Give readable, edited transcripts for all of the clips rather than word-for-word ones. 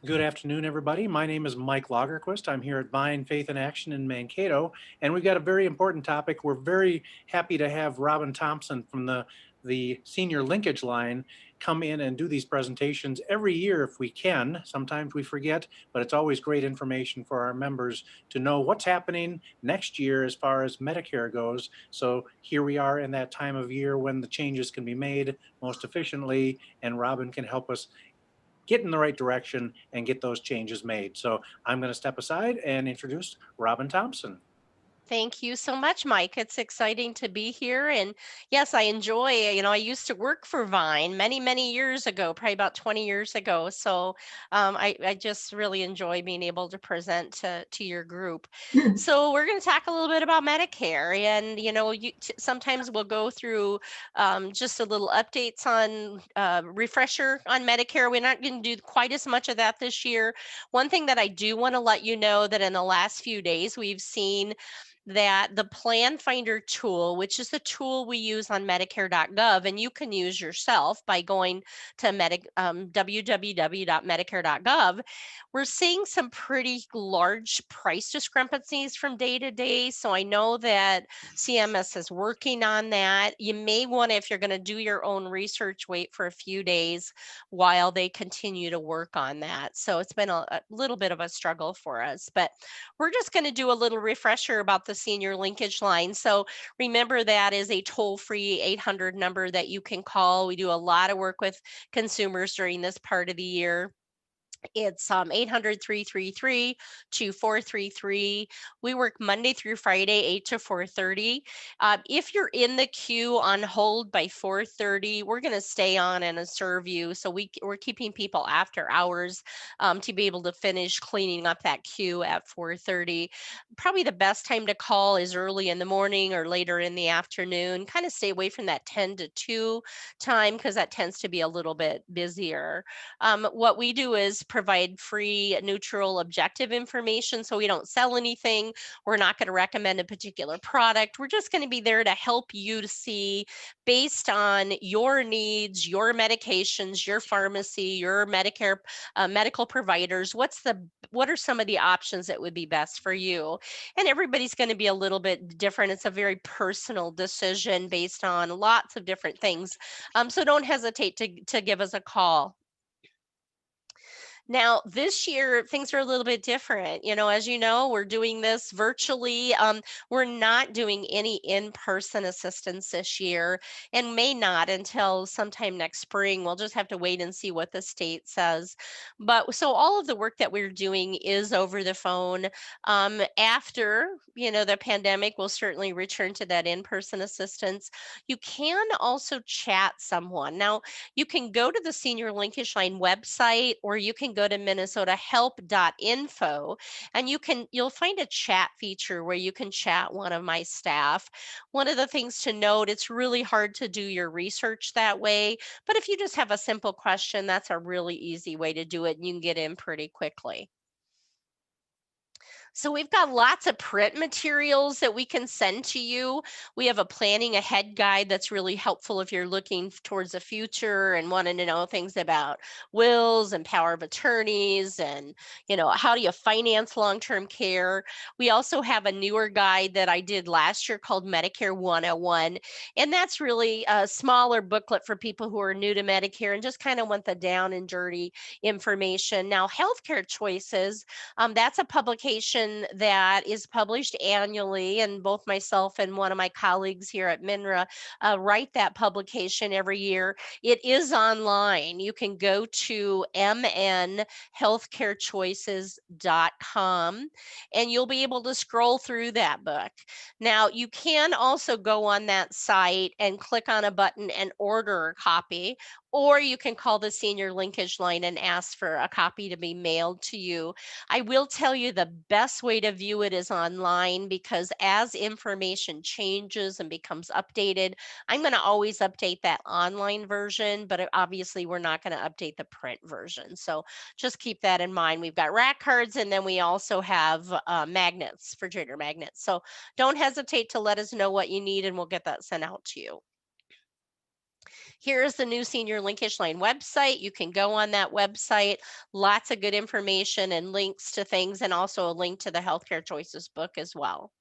Good afternoon, everybody. My name is Mike Lagerquist. I'm here at Vine Faith in Action in Mankato, and we've got a very important topic. We're very happy to have Robin Thompson from the Senior Linkage Line come in and do these presentations every year if we can. Sometimes we forget, but it's always great information for our members to know what's happening next year as far as Medicare goes. So here we are in that time of year when the changes can be made most efficiently, and Robin can help us get in the right direction and get those changes made. So I'm going to step aside and introduce Robin Thompson. Thank you so much, Mike. It's exciting to be here. And yes, I enjoy, I used to work for Vine many, many years ago, probably about 20 years ago. So I just really enjoy being able to present to your group. So we're going to talk a little bit about Medicare. And, sometimes we'll go through just a little updates on refresher on Medicare. We're not going to do quite as much of that this year. One thing that I do want to let you know that in the last few days, we've seen that the Plan Finder tool, which is the tool we use on Medicare.gov, and you can use yourself by going to www.medicare.gov, we're seeing some pretty large price discrepancies from day to day. So I know that CMS is working on that. You may want to, if you're going to do your own research, wait for a few days while they continue to work on that. So it's been a little bit of a struggle for us, but we're just going to do a little refresher about the senior linkage line. So remember that is a toll-free 800 number that you can call. We do a lot of work with consumers during this part of the year. It's 800-333-2433. We work Monday through Friday, 8 to 4:30. If you're in the queue on hold by 4:30, we're going to stay on and serve you. So we're keeping people after hours to be able to finish cleaning up that queue at 4:30. Probably the best time to call is early in the morning or later in the afternoon. Kind of stay away from that 10 to 2 time because that tends to be a little bit busier. What we do is provide free, neutral, objective information. So we don't sell anything. We're not going to recommend a particular product. We're just going to be there to help you to see, based on your needs, your medications, your pharmacy, your Medicare medical providers, what are some of the options that would be best for you? And everybody's going to be a little bit different. It's a very personal decision based on lots of different things. So don't hesitate to give us a call. Now, this year, things are a little bit different. As you know, we're doing this virtually. We're not doing any in-person assistance this year and may not until sometime next spring. We'll just have to wait and see what the state says. But so all of the work that we're doing is over the phone. After, the pandemic, we'll certainly return to that in-person assistance. You can also chat someone. Now, you can go to the Senior Linkage Line website, or you can go to minnesotahelp.info, and you'll find a chat feature where you can chat one of my staff. One of the things to note, it's really hard to do your research that way, but if you just have a simple question, that's a really easy way to do it, and you can get in pretty quickly. So we've got lots of print materials that we can send to you. We have a planning ahead guide that's really helpful if you're looking towards the future and wanting to know things about wills and power of attorneys and, how do you finance long-term care. We also have a newer guide that I did last year called Medicare 101. And that's really a smaller booklet for people who are new to Medicare and just kind of want the down and dirty information. Now, healthcare choices, that's a publication that is published annually, and both myself and one of my colleagues here at MINRA write that publication every year. It is online. You can go to mnhealthcarechoices.com and you'll be able to scroll through that book. Now, you can also go on that site and click on a button and order a copy, or you can call the Senior Linkage Line and ask for a copy to be mailed to you. I will tell you the best way to view it is online, because as information changes and becomes updated, I'm going to always update that online version, but obviously we're not going to update the print version. So just keep that in mind. We've got rack cards, and then we also have magnets, refrigerator magnets. So don't hesitate to let us know what you need and we'll get that sent out to you. Here's the new Senior Linkage Line website. You can go on that website. Lots of good information and links to things, and also a link to the Healthcare Choices book as well.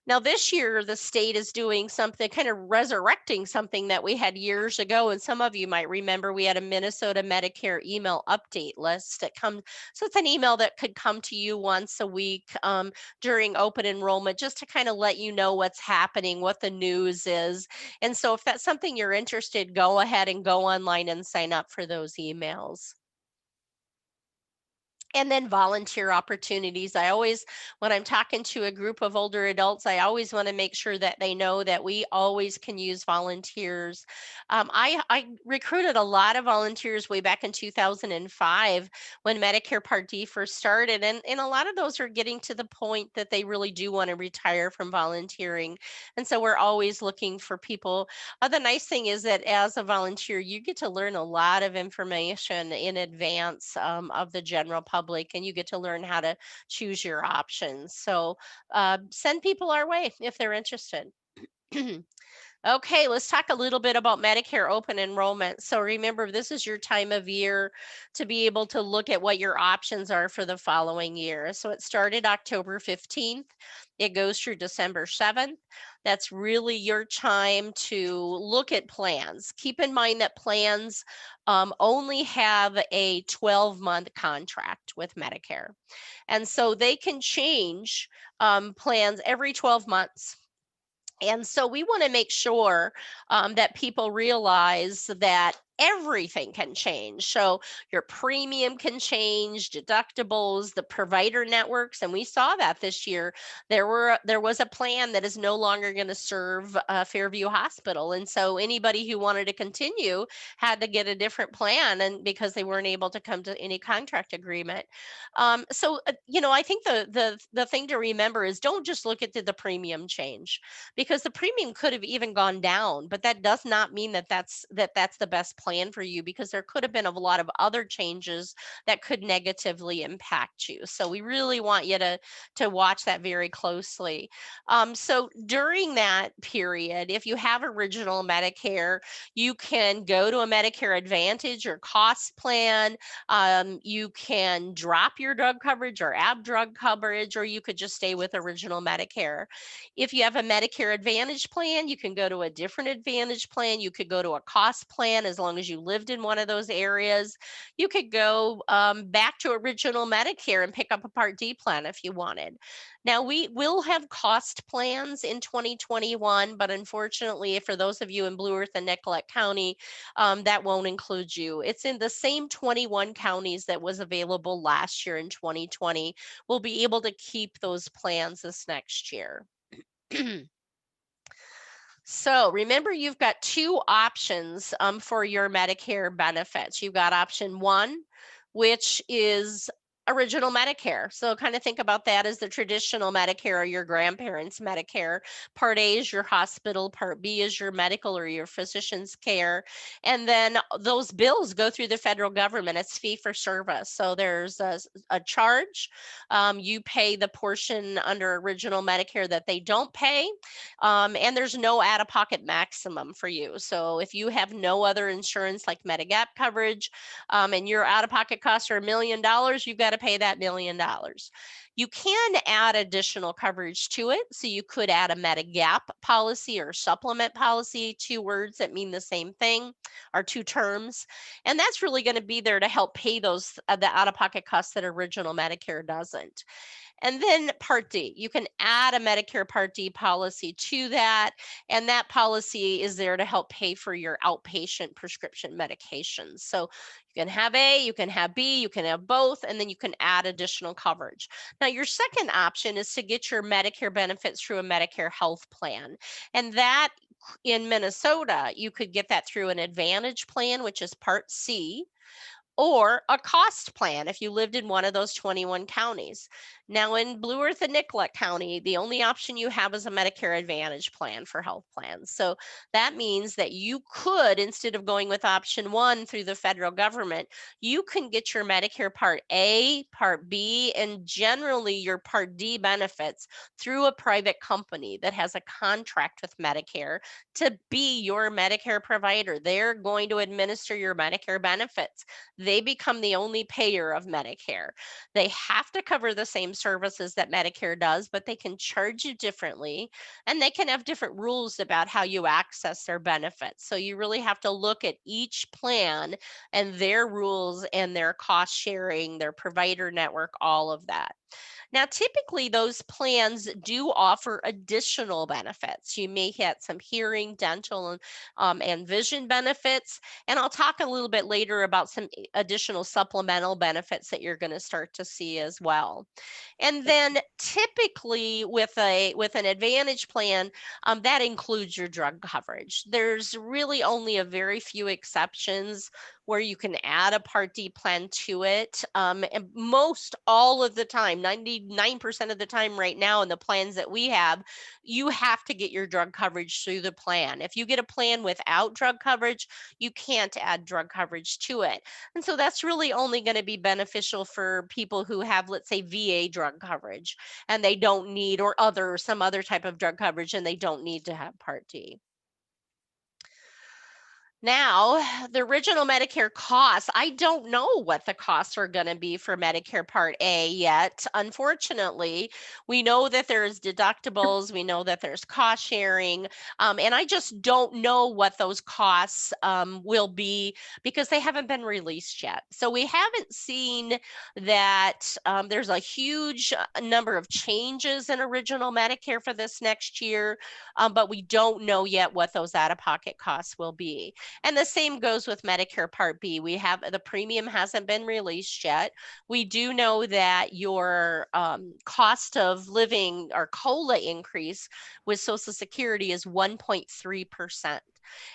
Now, this year, the state is doing something, kind of resurrecting something that we had years ago. And some of you might remember we had a Minnesota Medicare email update list that comes. So it's an email that could come to you once a week during open enrollment, just to kind of let you know what's happening, what the news is. And so if that's something you're interested, go ahead and go online and sign up for those emails. And then volunteer opportunities. I always, when I'm talking to a group of older adults, I always want to make sure that they know that we always can use volunteers. I recruited a lot of volunteers way back in 2005 when Medicare Part D first started. And a lot of those are getting to the point that they really do want to retire from volunteering. And so we're always looking for people. The nice thing is that as a volunteer, you get to learn a lot of information in advance of the general public, and you get to learn how to choose your options. So send people our way if they're interested. Okay, let's talk a little bit about Medicare open enrollment. So remember, this is your time of year to be able to look at what your options are for the following year. So it started October 15th. It goes through December 7th. That's really your time to look at plans. Keep in mind that plans only have a 12-month contract with Medicare. And so they can change plans every 12 months. And so we want to make sure that people realize that everything can change. So your premium can change, deductibles, the provider networks, and we saw that this year. There was a plan that is no longer going to serve Fairview Hospital, and so anybody who wanted to continue had to get a different plan, and because they weren't able to come to any contract agreement. I think the thing to remember is don't just look at the premium change, because the premium could have even gone down, but that does not mean that that's the best plan for you, because there could have been a lot of other changes that could negatively impact you. So we really want you to watch that very closely. So during that period, if you have original Medicare, you can go to a Medicare Advantage or cost plan. You can drop your drug coverage or add drug coverage, or you could just stay with original Medicare. If you have a Medicare Advantage plan, you can go to a different Advantage plan. You could go to a cost plan as long as you lived in one of those areas. You could go back to original Medicare and pick up a Part D plan if you wanted. Now, we will have cost plans in 2021, but unfortunately, for those of you in Blue Earth and Nicollet County, that won't include you. It's in the same 21 counties that was available last year in 2020. We'll be able to keep those plans this next year. So remember, you've got two options for your Medicare benefits. You've got option one, which is original Medicare. So kind of think about that as the traditional Medicare or your grandparents' Medicare. Part A is your hospital, Part B is your medical or your physician's care. And then those bills go through the federal government. It's fee for service. So there's a charge. You pay the portion under original Medicare that they don't pay. And there's no out-of-pocket maximum for you. So if you have no other insurance like Medigap coverage, and your out-of-pocket costs are $1 million, you've got to pay that $1 million. You can add additional coverage to it. So you could add a Medigap policy or supplement policy, two words that mean the same thing, or two terms. And that's really going to be there to help pay those the out-of-pocket costs that original Medicare doesn't. And then Part D, you can add a Medicare Part D policy to that. And that policy is there to help pay for your outpatient prescription medications. So you can have A, you can have B, you can have both, and then you can add additional coverage. Now, your second option is to get your Medicare benefits through a Medicare health plan. And that in Minnesota, you could get that through an Advantage plan, which is Part C, or a cost plan if you lived in one of those 21 counties. Now in Blue Earth and Nicollet County, the only option you have is a Medicare Advantage plan for health plans. So that means that you could, instead of going with option 1 through the federal government, you can get your Medicare Part A, Part B, and generally your Part D benefits through a private company that has a contract with Medicare to be your Medicare provider. They're going to administer your Medicare benefits. They become the only payer of Medicare. They have to cover the same services that Medicare does, but they can charge you differently, and they can have different rules about how you access their benefits. So you really have to look at each plan and their rules and their cost sharing, their provider network, all of that. Now, typically those plans do offer additional benefits. You may get some hearing, dental, and vision benefits. And I'll talk a little bit later about some additional supplemental benefits that you're going to start to see as well. And then typically with an Advantage plan, that includes your drug coverage. There's really only a very few exceptions where you can add a Part D plan to it. And most all of the time, 99% of the time right now in the plans that we have, you have to get your drug coverage through the plan. If you get a plan without drug coverage, you can't add drug coverage to it. And so that's really only going to be beneficial for people who have, let's say, VA drug coverage and they don't need, or some other type of drug coverage, and they don't need to have Part D. Now, the original Medicare costs, I don't know what the costs are going to be for Medicare Part A yet. Unfortunately, we know that there's deductibles, we know that there's cost sharing, and I just don't know what those costs will be because they haven't been released yet. So we haven't seen that there's a huge number of changes in original Medicare for this next year, but we don't know yet what those out-of-pocket costs will be. And the same goes with Medicare Part B. The premium hasn't been released yet. We do know that your cost of living or COLA increase with Social Security is 1.3%.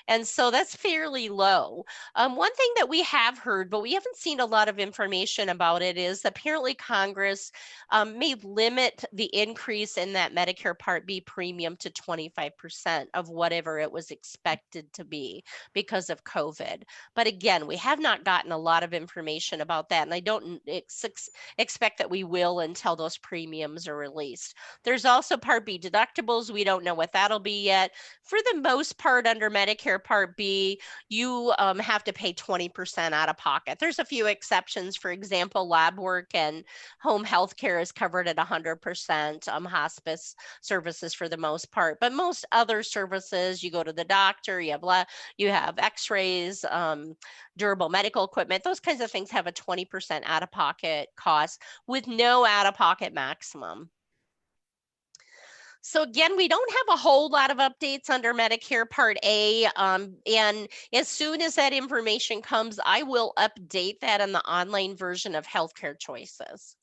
And so that's fairly low. One thing that we have heard, but we haven't seen a lot of information about it, is apparently Congress may limit the increase in that Medicare Part B premium to 25% of whatever it was expected to be because of COVID. But again, we have not gotten a lot of information about that, and I don't expect that we will until those premiums are released. There's also Part B deductibles. We don't know what that'll be yet. For the most part, under Medicare Part B, you have to pay 20% out of pocket. There's a few exceptions. For example, lab work and home health care is covered at 100%, hospice services for the most part. But most other services, you go to the doctor, you have x-rays, durable medical equipment, those kinds of things have a 20% out-of-pocket cost with no out-of-pocket maximum. So again, we don't have a whole lot of updates under Medicare Part A. And as soon as that information comes, I will update that in the online version of Healthcare Choices.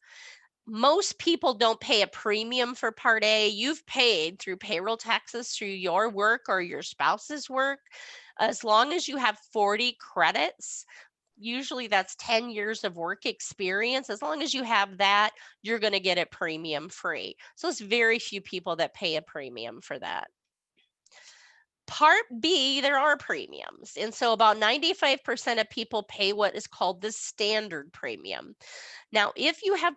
Most people don't pay a premium for Part A. You've paid through payroll taxes through your work or your spouse's work. As long as you have 40 credits, usually that's 10 years of work experience. As long as you have that, you're going to get it premium free. So it's very few people that pay a premium for that. Part B, there are premiums. And so about 95% of people pay what is called the standard premium. Now, if you have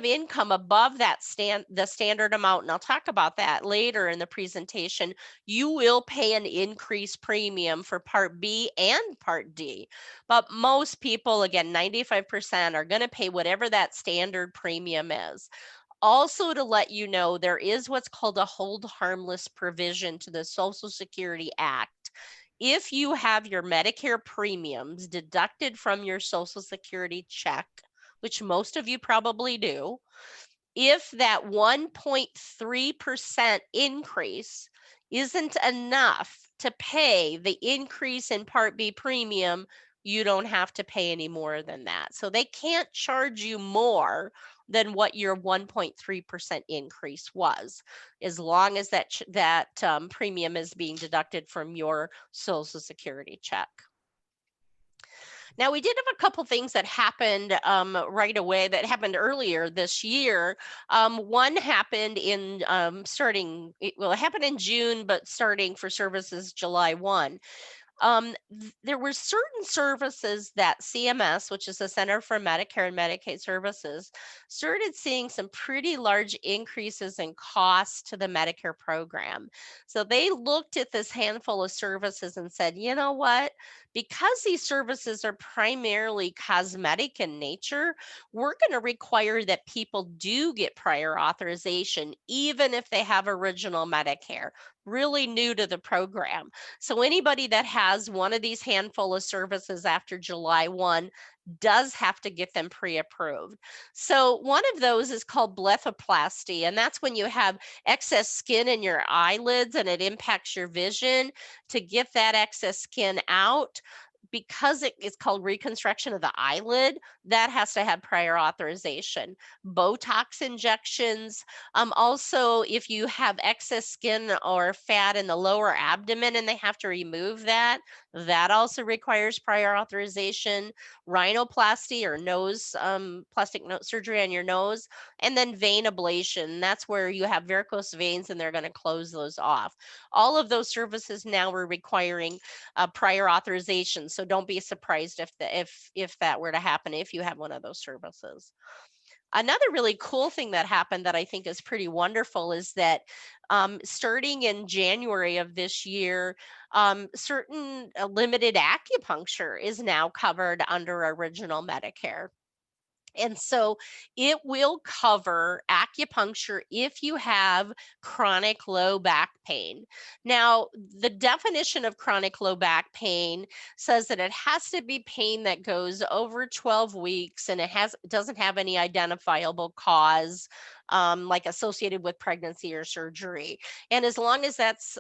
income above the standard amount, and I'll talk about that later in the presentation, you will pay an increased premium for Part B and Part D. But most people, again, 95% are going to pay whatever that standard premium is. Also, to let you know, there is what's called a hold harmless provision to the Social Security Act. If you have your Medicare premiums deducted from your Social Security check, which most of you probably do, if that 1.3% increase isn't enough to pay the increase in Part B premium, you don't have to pay any more than that. So they can't charge you more than what your 1.3% increase was, as long as that premium is being deducted from your Social Security check. Now, we did have a couple things that happened right away that happened earlier this year. One happened in it happened in June, but starting for services July 1. There were certain services that CMS, which is the Center for Medicare and Medicaid Services, started seeing some pretty large increases in costs to the Medicare program. So they looked at this handful of services and said, you know what? Because these services are primarily cosmetic in nature, we're going to require that people do get prior authorization, even if they have original Medicare, really new to the program. So anybody that has one of these handful of services after July 1 does have to get them pre-approved. So one of those is called blepharoplasty, and that's when you have excess skin in your eyelids and it impacts your vision. To get that excess skin out, because it is called reconstruction of the eyelid, that has to have prior authorization. Botox injections. Also, if you have excess skin or fat in the lower abdomen and they have to remove that, that also requires prior authorization. Rhinoplasty or nose plastic nose surgery on your nose, and then vein ablation. That's where you have varicose veins and they're going to close those off. All of those services now are requiring prior authorization. So don't be surprised if that were to happen if you have one of those services. Another really cool thing that happened that I think is pretty wonderful is that starting in January of this year, certain limited acupuncture is now covered under original Medicare. And so it will cover acupuncture if you have chronic low back pain. Now, the definition of chronic low back pain says that it has to be pain that goes over 12 weeks and it doesn't have any identifiable cause, like associated with pregnancy or surgery. And as long as that's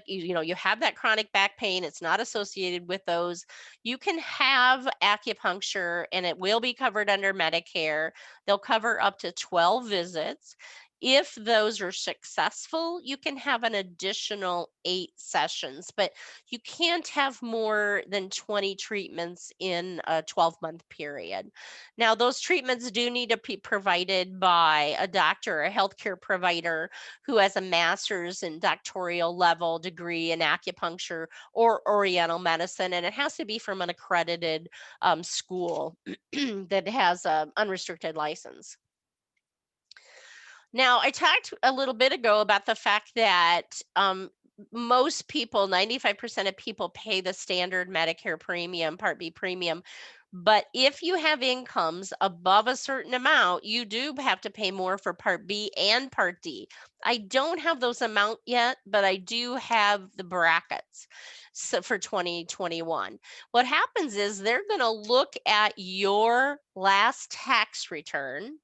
you have that chronic back pain, it's not associated with those, you can have acupuncture and it will be covered under Medicare. They'll cover up to 12 visits. If those are successful, you can have an additional 8 sessions, but you can't have more than 20 treatments in a 12-month period. Now, those treatments do need to be provided by a doctor or a healthcare provider who has a master's and doctoral level degree in acupuncture or Oriental medicine, and it has to be from an accredited school that has an unrestricted license. Now, I talked a little bit ago about the fact that most people, 95% of people, pay the standard Medicare premium, Part B premium. But if you have incomes above a certain amount, you do have to pay more for Part B and Part D. I don't have those amount yet, but I do have the brackets. So for 2021, what happens is they're going to look at your last tax return,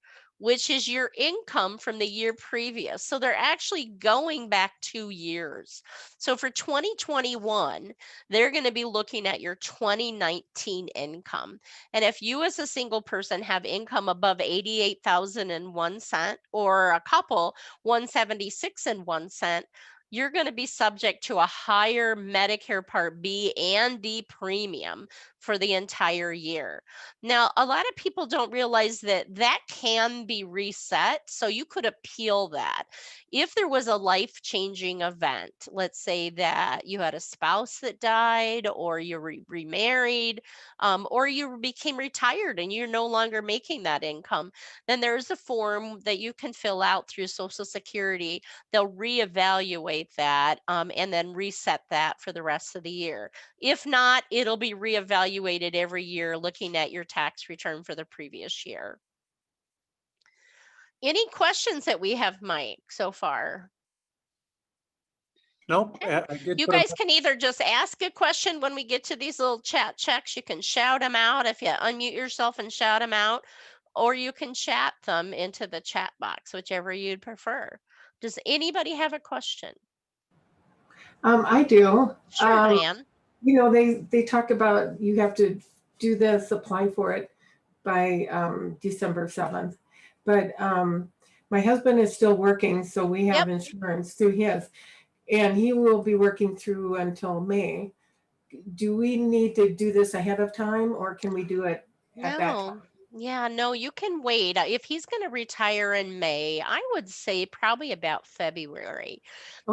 which is your income from the year previous. So they're actually going back 2 years. So for 2021, they're going to be looking at your 2019 income. And if you as a single person have income above 88,001 cent, or a couple 176 and 1 cent, you're going to be subject to a higher Medicare Part B and D premium for the entire year. Now, a lot of people don't realize that that can be reset, so you could appeal that. If there was a life-changing event, let's say that you had a spouse that died, or you remarried, or you became retired and you're no longer making that income, then there's a form that you can fill out through Social Security. They'll reevaluate that and then reset that for the rest of the year. If not, it'll be reevaluated every year looking at your tax return for the previous year. Any questions that we have, Mike, so far? Nope, Okay. I did You put them. guys can either just ask a question when we get to these little chat checks. You can shout them out if you unmute yourself and shout them out, or you can chat them into the chat box, whichever you'd prefer. Does anybody have a question? I do. Sure, Diane. They talk about you have to do this, apply for it by December 7th. But my husband is still working, so we have Yep. insurance through his, and he will be working through until May. do we need to do this ahead of time, or can we do it at that No. time? Yeah, no, you can wait. If he's going to retire in May, I would say probably about February.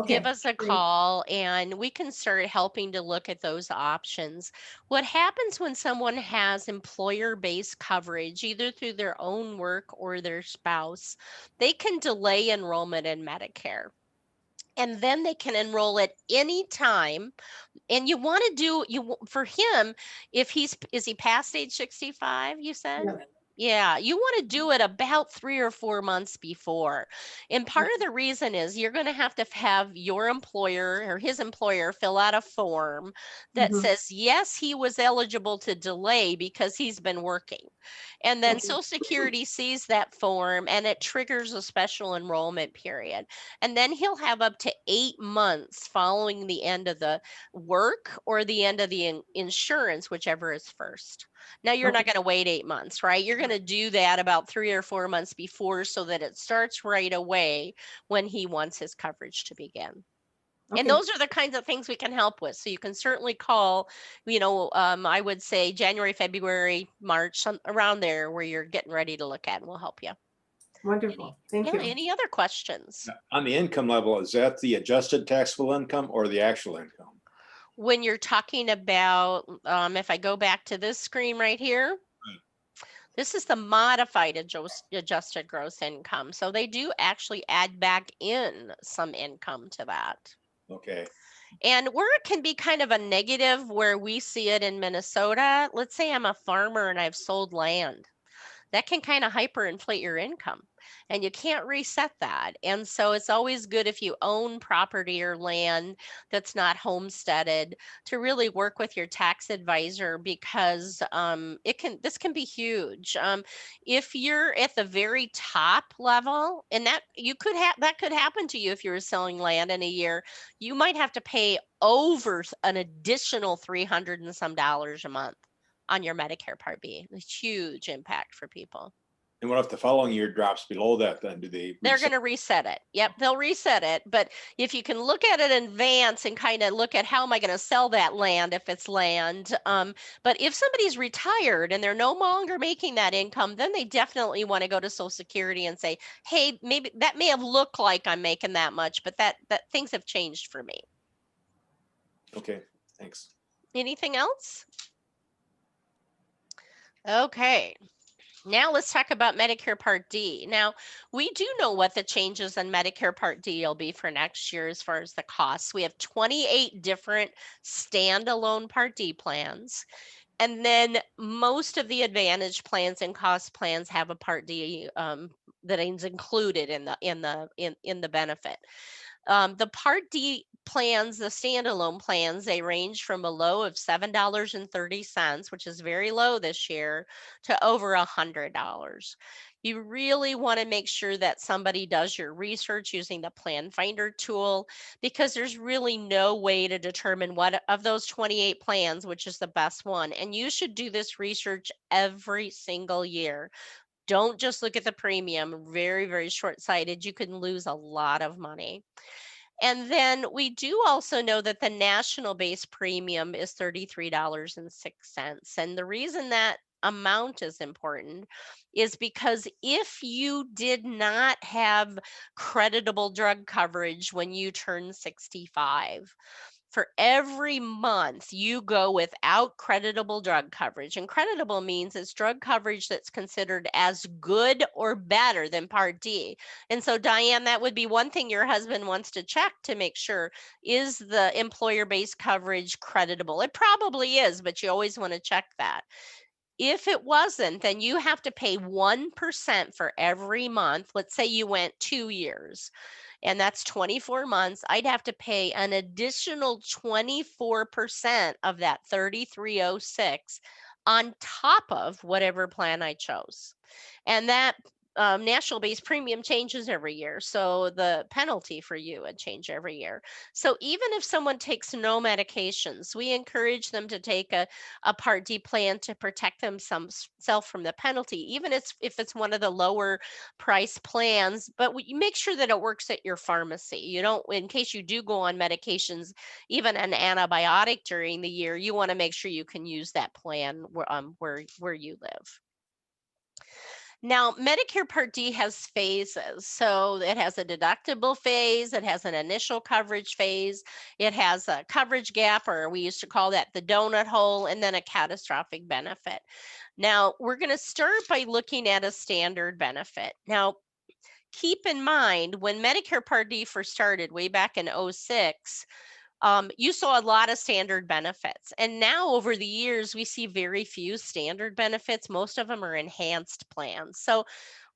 Give Okay, us a great. call and we can start helping to look at those options. What happens when someone has employer-based coverage, either through their own work or their spouse, they can delay enrollment in Medicare. And then they can enroll at any time. And you want to do for him, if is he past age 65, you said? Yeah. Yeah, you want to do it about 3 or 4 months before. And part of Okay. the reason is you're going to have your employer or his employer fill out a form that Mhm. says, yes, he was eligible to delay because he's been working. And then Okay. Social Security sees that form and it triggers a special enrollment period. And then he'll have up to 8 months following the end of the work or the end of the insurance, whichever is first. Now, you're not Okay. going to wait 8 months, right? You're going to do that about 3 or 4 months before so that it starts right away when he wants his coverage to begin. And Okay. those are the kinds of things we can help with. So you can certainly call, I would say January, February, March, around there where you're getting ready to look at, and we'll help you. Wonderful. Thank you. Any other questions? On the income level, is that the adjusted taxable income or the actual income? When you're talking about, if I go back to this screen right here, this is the modified adjusted gross income. So they do actually add back in some income to that. Okay. And where it can be kind of a negative, where we see it in Minnesota, let's say I'm a farmer and I've sold land. That can kind of hyperinflate your income and you can't reset that. And so it's always good if you own property or land that's not homesteaded to really work with your tax advisor, because this can be huge. If you're at the very top level, and that could happen to you if you were selling land in a year, you might have to pay over an additional $300 and some a month on your Medicare Part B. A huge impact for people. And what if the following year drops below that, then do they? They're going to reset it. Yep, they'll reset it. But if you can look at it in advance and kind of look at how am I going to sell that land if it's land. But if somebody's retired and they're no longer making that income, then they definitely want to go to Social Security and say, hey, maybe that may have looked like I'm making that much, but that things have changed for me. Okay, thanks. Anything else? Okay. Now let's talk about Medicare Part D. Now, we do know what the changes in Medicare Part D will be for next year as far as the costs. We have 28 different standalone Part D plans. And then most of the Advantage plans and cost plans have a Part D that is included in the benefit. The Part D plans, the standalone plans, they range from a low of $7.30, which is very low this year, to over $100. You really want to make sure that somebody does your research using the Plan Finder tool, because there's really no way to determine what of those 28 plans, which is the best one. And you should do this research every single year. Don't just look at the premium. Very, very short-sighted. You can lose a lot of money. And then we do also know that the national base premium is $33.06. And the reason that amount is important is because if you did not have creditable drug coverage when you turn 65, for every month you go without creditable drug coverage, and creditable means it's drug coverage that's considered as good or better than Part D. And so, Diane, that would be one thing your husband wants to check to make sure, is the employer-based coverage creditable? It probably is, but you always want to check that. If it wasn't, then you have to pay 1% for every month. Let's say you went 2 years, and that's 24 months. I'd have to pay an additional 24% of that 3306 on top of whatever plan I chose. And that national base premium changes every year. So the penalty for you would change every year. So even if someone takes no medications, we encourage them to take a Part D plan to protect themselves from the penalty, even if it's one of the lower price plans. But you make sure that it works at your pharmacy. You don't, in case you do go on medications, even an antibiotic during the year, you want to make sure you can use that plan where you live. Now, Medicare Part D has phases. So it has a deductible phase, it has an initial coverage phase, it has a coverage gap, or we used to call that the donut hole, and then a catastrophic benefit. Now, we're going to start by looking at a standard benefit. Now, keep in mind, when Medicare Part D first started way back in 06, you saw a lot of standard benefits. And now over the years, we see very few standard benefits. Most of them are enhanced plans. So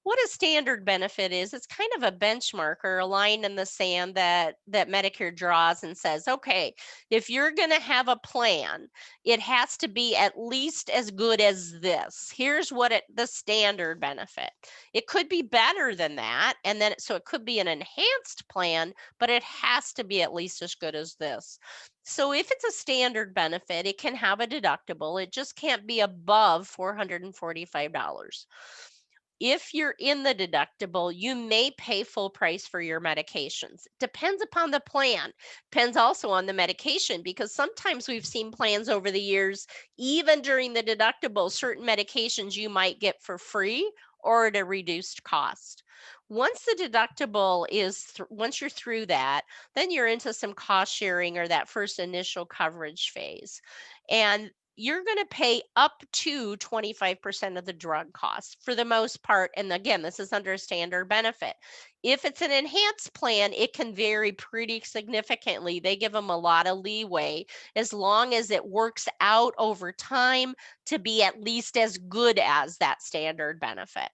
what a standard benefit is, it's kind of a benchmark or a line in the sand that Medicare draws and says, okay, if you're going to have a plan, it has to be at least as good as this. Here's what the standard benefit. It could be better than that, and then so it could be an enhanced plan, but it has to be at least as good as this. So if it's a standard benefit, it can have a deductible. It just can't be above $445. If you're in the deductible, you may pay full price for your medications. Depends upon the plan. Depends also on the medication, because sometimes we've seen plans over the years, even during the deductible, certain medications you might get for free or at a reduced cost. Once the deductible is, once you're through that, then you're into some cost sharing or that first initial coverage phase. And you're going to pay up to 25% of the drug cost for the most part. And again, this is under a standard benefit. If it's an enhanced plan, it can vary pretty significantly. They give them a lot of leeway as long as it works out over time to be at least as good as that standard benefit.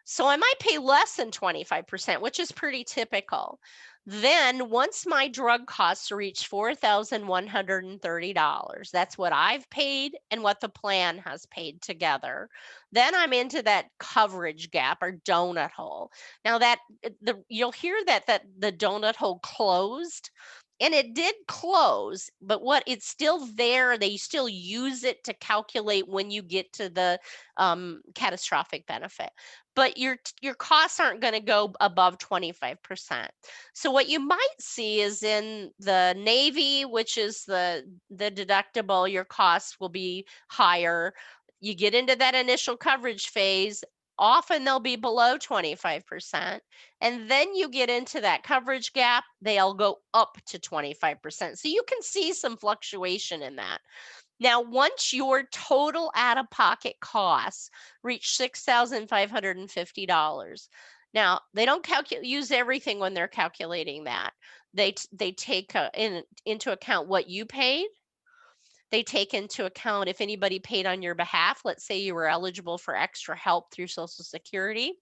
So I might pay less than 25%, which is pretty typical. Then once my drug costs reach $4,130, that's what I've paid and what the plan has paid together. Then I'm into that coverage gap or donut hole. Now you'll hear that the donut hole closed. And it did close, but it's still there. They still use it to calculate when you get to the catastrophic benefit. But your costs aren't going to go above 25%. So what you might see is in the Navy, which is the deductible, your costs will be higher. You get into that initial coverage phase, often they'll be below 25%. And then you get into that coverage gap, they'll go up to 25%. So you can see some fluctuation in that. Now, once your total out-of-pocket costs reach $6,550, now they don't use everything when they're calculating that. They take into account what you paid. They take into account if anybody paid on your behalf. Let's say you were eligible for extra help through Social Security.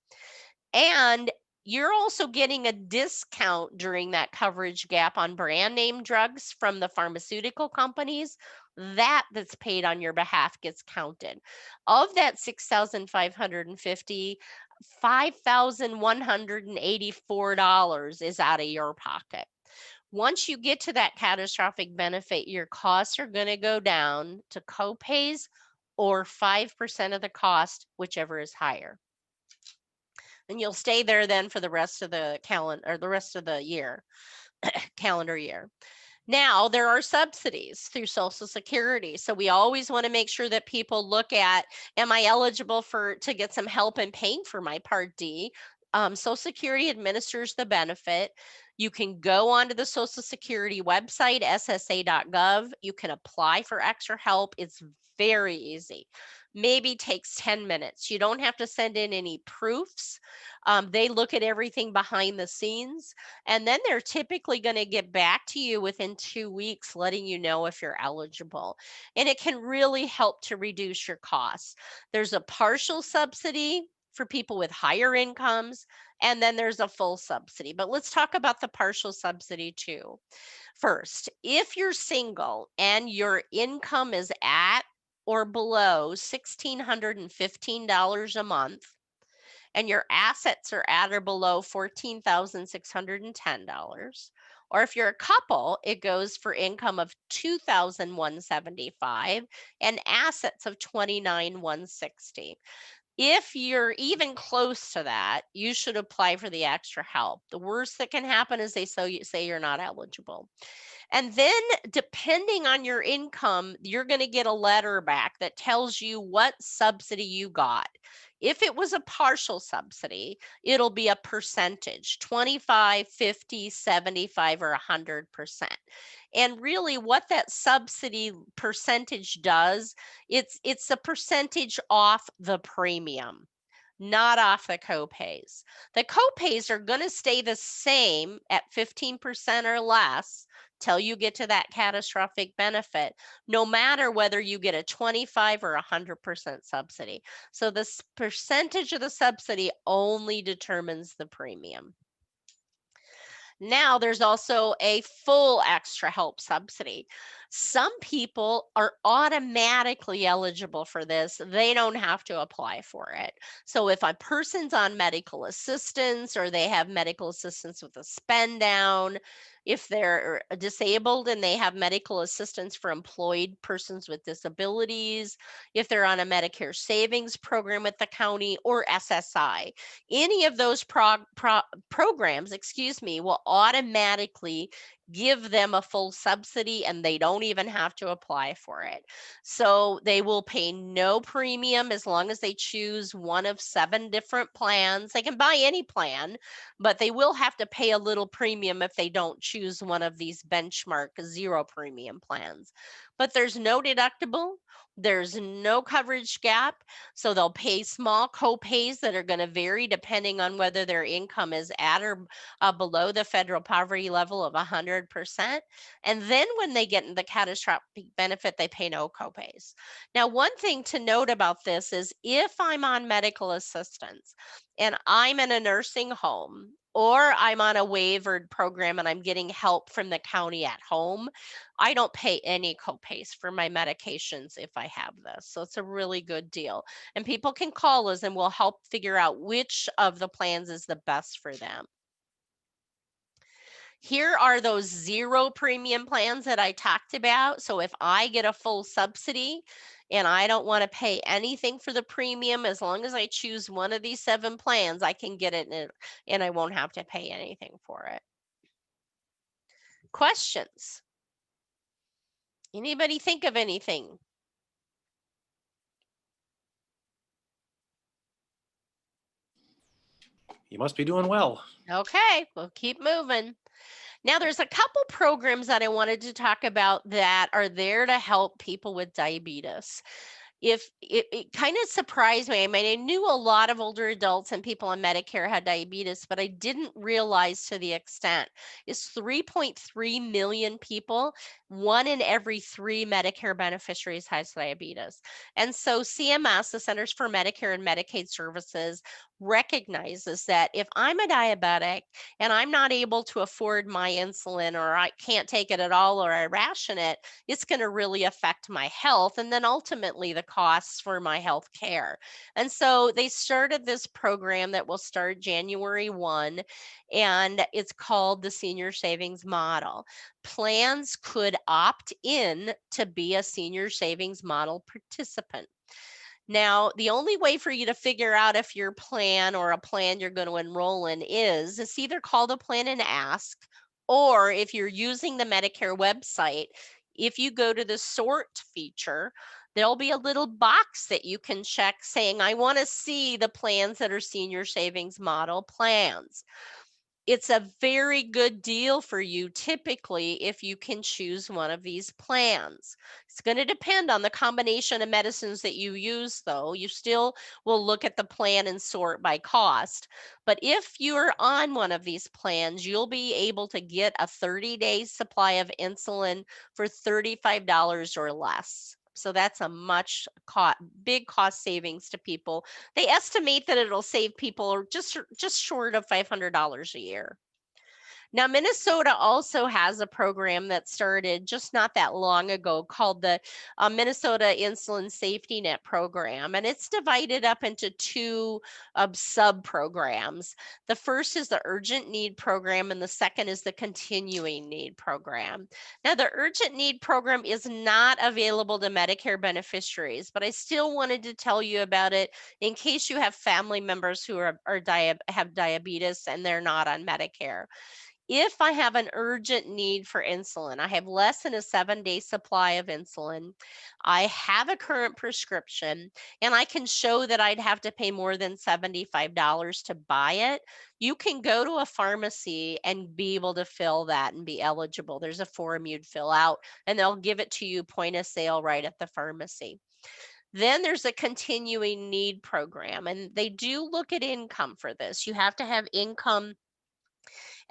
And you're also getting a discount during that coverage gap on brand name drugs from the pharmaceutical companies. That's paid on your behalf gets counted. Of that $6,550, $5,184 is out of your pocket. Once you get to that catastrophic benefit, your costs are going to go down to copays or 5% of the cost, whichever is higher. And you'll stay there then for the rest of the year, calendar year. Now, there are subsidies through Social Security. So we always want to make sure that people look at, am I eligible to get some help in paying for my Part D? Social Security administers the benefit. You can go onto the Social Security website, ssa.gov. You can apply for extra help. It's very easy. Maybe takes 10 minutes. You don't have to send in any proofs. They look at everything behind the scenes, and then they're typically going to get back to you within 2 weeks, letting you know if you're eligible. And it can really help to reduce your costs. There's a partial subsidy for people with higher incomes, and then there's a full subsidy. But let's talk about the partial subsidy too. First, if you're single and your income is at or below $1,615 a month, and your assets are at or below $14,610. Or if you're a couple, it goes for income of $2,175 and assets of $29,160. If you're even close to that, you should apply for the extra help. The worst that can happen is they say you're not eligible. And then depending on your income, you're going to get a letter back that tells you what subsidy you got. If it was a partial subsidy, it'll be a percentage, 25, 50, 75, or 100%. And really what that subsidy percentage does, it's a percentage off the premium, not off the copays. The copays are going to stay the same at 15% or less till you get to that catastrophic benefit, no matter whether you get a 25 or 100% subsidy. So the percentage of the subsidy only determines the premium. Now there's also a full extra help subsidy. Some people are automatically eligible for this. They don't have to apply for it. So if a person's on medical assistance or they have medical assistance with a spend down, if they're disabled and they have medical assistance for employed persons with disabilities, if they're on a Medicare savings program with the county or SSI, any of those programs, will automatically give them a full subsidy and they don't even have to apply for it. So they will pay no premium as long as they choose one of 7 different plans. They can buy any plan, but they will have to pay a little premium if they don't choose one of these benchmark 0 premium plans. But there's no deductible. There's no coverage gap, so they'll pay small copays that are going to vary depending on whether their income is at or below the federal poverty level of 100%. And then when they get the catastrophic benefit, they pay no copays. Now, one thing to note about this is if I'm on medical assistance and I'm in a nursing home, or I'm on a waivered program and I'm getting help from the county at home, I don't pay any copays for my medications if I have this. So it's a really good deal. And people can call us and we'll help figure out which of the plans is the best for them. Here are those 0 premium plans that I talked about. So if I get a full subsidy and I don't want to pay anything for the premium, as long as I choose one of these 7 plans, I can get it and I won't have to pay anything for it. Questions? Anybody think of anything? You must be doing well. Okay, we'll keep moving. Now, there's a couple programs that I wanted to talk about that are there to help people with diabetes. It kind of surprised me. I mean, I knew a lot of older adults and people on Medicare had diabetes, but I didn't realize to the extent. It's 3.3 million people. 1 in every 3 Medicare beneficiaries has diabetes. And so CMS, the Centers for Medicare and Medicaid Services, recognizes that if I'm a diabetic and I'm not able to afford my insulin, or I can't take it at all, or I ration it, it's going to really affect my health and then ultimately the costs for my health care. And so they started this program that will start January 1, and it's called the Senior Savings Model. Plans could opt in to be a Senior Savings Model participant. Now, the only way for you to figure out if your plan or a plan you're going to enroll in is either call the plan and ask, or if you're using the Medicare website, if you go to the sort feature, there'll be a little box that you can check saying, I want to see the plans that are Senior Savings Model plans. It's a very good deal for you typically if you can choose one of these plans. It's going to depend on the combination of medicines that you use, though. You still will look at the plan and sort by cost. But if you're on one of these plans, you'll be able to get a 30-day supply of insulin for $35 or less. So that's a big cost savings to people. They estimate that it'll save people just short of $500 a year. Now, Minnesota also has a program that started just not that long ago called the Minnesota Insulin Safety Net Program, and it's divided up into two sub-programs. The first is the Urgent Need Program, and the second is the Continuing Need Program. Now, the Urgent Need Program is not available to Medicare beneficiaries, but I still wanted to tell you about it in case you have family members who have diabetes and they're not on Medicare. If I have an urgent need for insulin, I have less than a 7-day supply of insulin, I have a current prescription, and I can show that I'd have to pay more than $75 to buy it, you can go to a pharmacy and be able to fill that and be eligible. There's a form you'd fill out, and they'll give it to you point of sale right at the pharmacy. Then there's a continuing need program, and they do look at income for this. You have to have income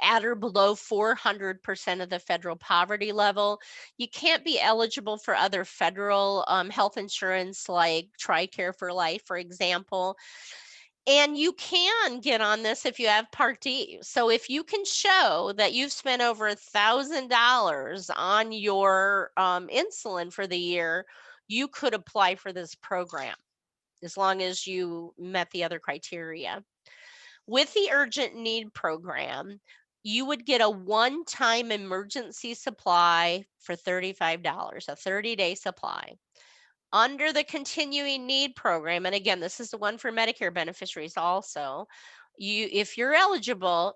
at or below 400% of the federal poverty level. You can't be eligible for other federal health insurance like TRICARE for Life, for example. And you can get on this if you have Part D. So if you can show that you've spent over $1,000 on your insulin for the year, you could apply for this program as long as you met the other criteria. With the Urgent Need Program, you would get a one-time emergency supply for $35, a 30-day supply. Under the Continuing Need Program, and again, this is the one for Medicare beneficiaries also, if you're eligible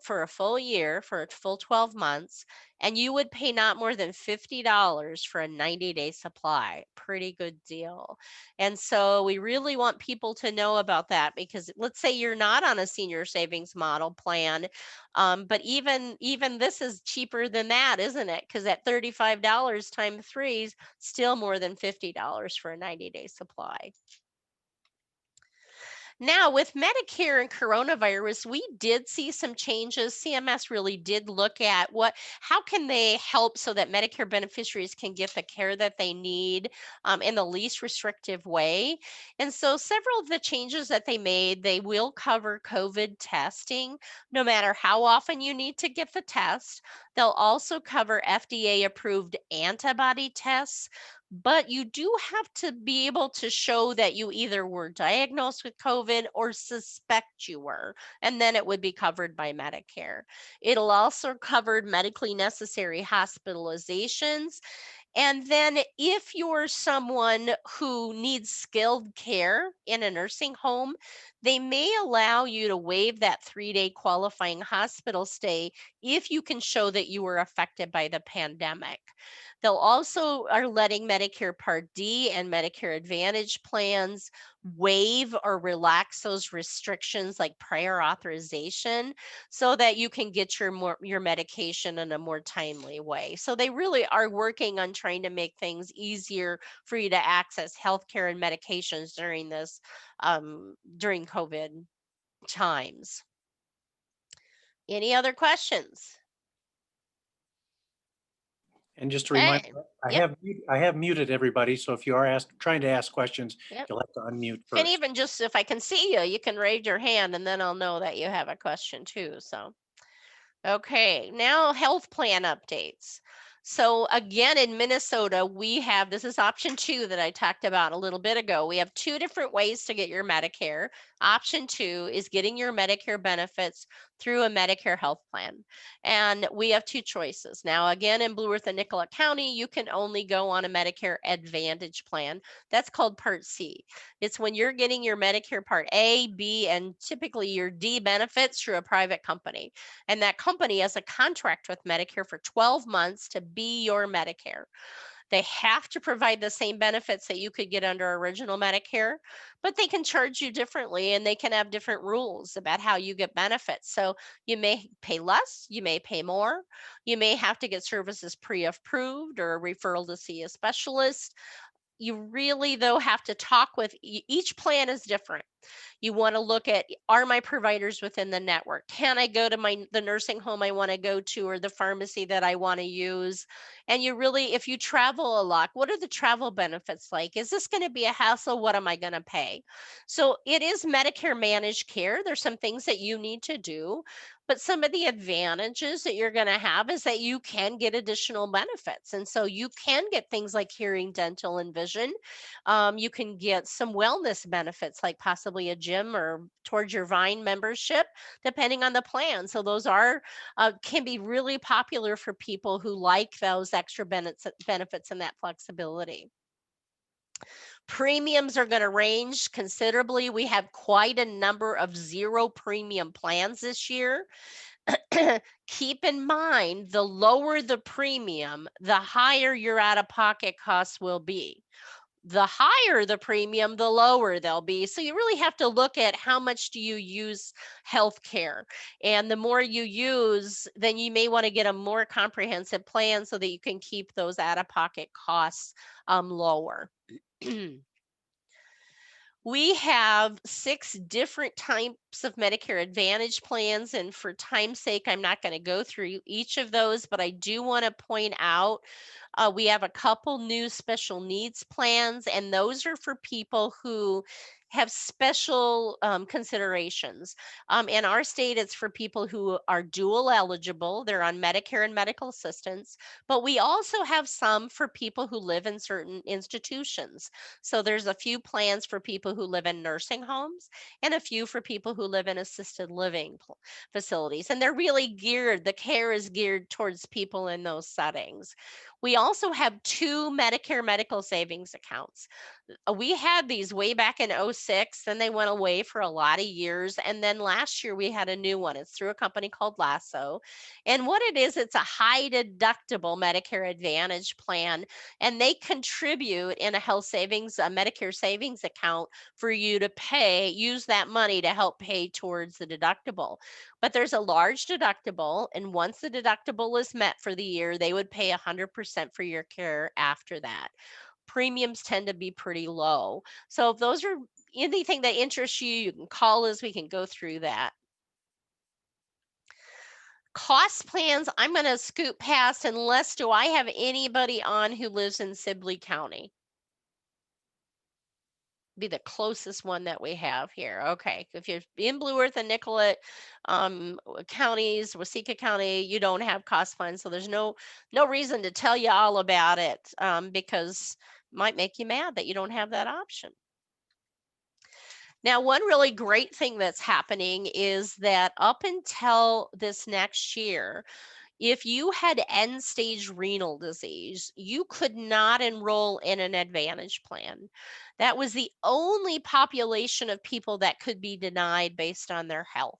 for a full year, for a full 12 months, and you would pay not more than $50 for a 90-day supply. Pretty good deal. And so we really want people to know about that, because let's say you're not on a senior savings model plan, but even this is cheaper than that, isn't it? Because at $35 times 3 is still more than $50 for a 90-day supply. Now, with Medicare and coronavirus, we did see some changes. CMS really did look at how can they help so that Medicare beneficiaries can get the care that they need in the least restrictive way. And so several of the changes that they made, they will cover COVID testing, no matter how often you need to get the test. They'll also cover FDA-approved antibody tests, but you do have to be able to show that you either were diagnosed with COVID or suspect you were, and then it would be covered by Medicare. It'll also cover medically necessary hospitalizations. And then if you're someone who needs skilled care in a nursing home, they may allow you to waive that 3-day qualifying hospital stay if you can show that you were affected by the pandemic. They'll also are letting Medicare Part D and Medicare Advantage plans waive or relax those restrictions like prior authorization so that you can get your medication in a more timely way. So they really are working on trying to make things easier for you to access healthcare and medications during this during COVID times. Any other questions? And just to remind, Okay. I have muted everybody, so if you are trying to ask questions, Yep. you'll have to unmute And first. even just if I can see you, you can raise your hand and then I'll know that you have a question too. So, okay, now health plan updates. So again, in Minnesota, we have, this is option 2 that I talked about a little bit ago. We have 2 different ways to get your Medicare. Option 2 is getting your Medicare benefits through a Medicare health plan. And we have 2 choices. Now, again, in Blue Earth and Nicollet County, you can only go on a Medicare Advantage plan. That's called Part C. It's when you're getting your Medicare Part A, B, and typically your D benefits through a private company. And that company has a contract with Medicare for 12 months to be your Medicare. They have to provide the same benefits that you could get under original Medicare, but they can charge you differently and they can have different rules about how you get benefits. So you may pay less, you may pay more, you may have to get services pre-approved or a referral to see a specialist. You really, though, have to talk with each plan is different. You want to look at, are my providers within the network? Can I go to the nursing home I want to go to or the pharmacy that I want to use? And you really, if you travel a lot, what are the travel benefits like? Is this going to be a hassle? What am I going to pay? So it is Medicare managed care. There's some things that you need to do, But some of the advantages that you're going to have is that you can get additional benefits. And so you can get things like hearing, dental, and vision. You can get some wellness benefits, like possibly a gym or towards your Vine membership, depending on the plan. So those are can be really popular for people who like those extra benefits and that flexibility. Premiums are going to range considerably. We have quite a number of zero premium plans this year. Keep in mind, the lower the premium, the higher your out-of-pocket costs will be. The higher the premium, the lower they'll be. So you really have to look at how much do you use healthcare. And the more you use, then you may want to get a more comprehensive plan so that you can keep those out-of-pocket costs lower. We have 6 different types of Medicare Advantage plans, and for time's sake, I'm not going to go through each of those, but I do want to point out we have a couple new special needs plans, and those are for people who have special considerations. In our state, it's for people who are dual eligible. They're on Medicare and medical assistance, but we also have some for people who live in certain institutions. So there's a few plans for people who live in nursing homes and a few for people who live in assisted living facilities. And they're really geared, the care is geared towards people in those settings. We also have 2 Medicare medical savings accounts. We had these way back in 06, then they went away for a lot of years. And then last year we had a new one. It's through a company called Lasso. And what it is, it's a high deductible Medicare Advantage plan. And they contribute in a health savings, a Medicare savings account for you to use that money to help pay towards the deductible. But there's a large deductible. And once the deductible is met for the year, they would pay 100% for your care after that. Premiums tend to be pretty low. So if those are anything that interests you, you can call us. We can go through that. Cost plans, I'm going to scoot past unless do I have anybody on who lives in Sibley County? Be the closest one that we have here. Okay, if you're in Blue Earth and Nicollet counties, Waseca County, you don't have cost plans, so there's no reason to tell you all about it because it might make you mad that you don't have that option. Now, one really great thing that's happening is that up until this next year, if you had end-stage renal disease, you could not enroll in an Advantage plan. That was the only population of people that could be denied based on their health.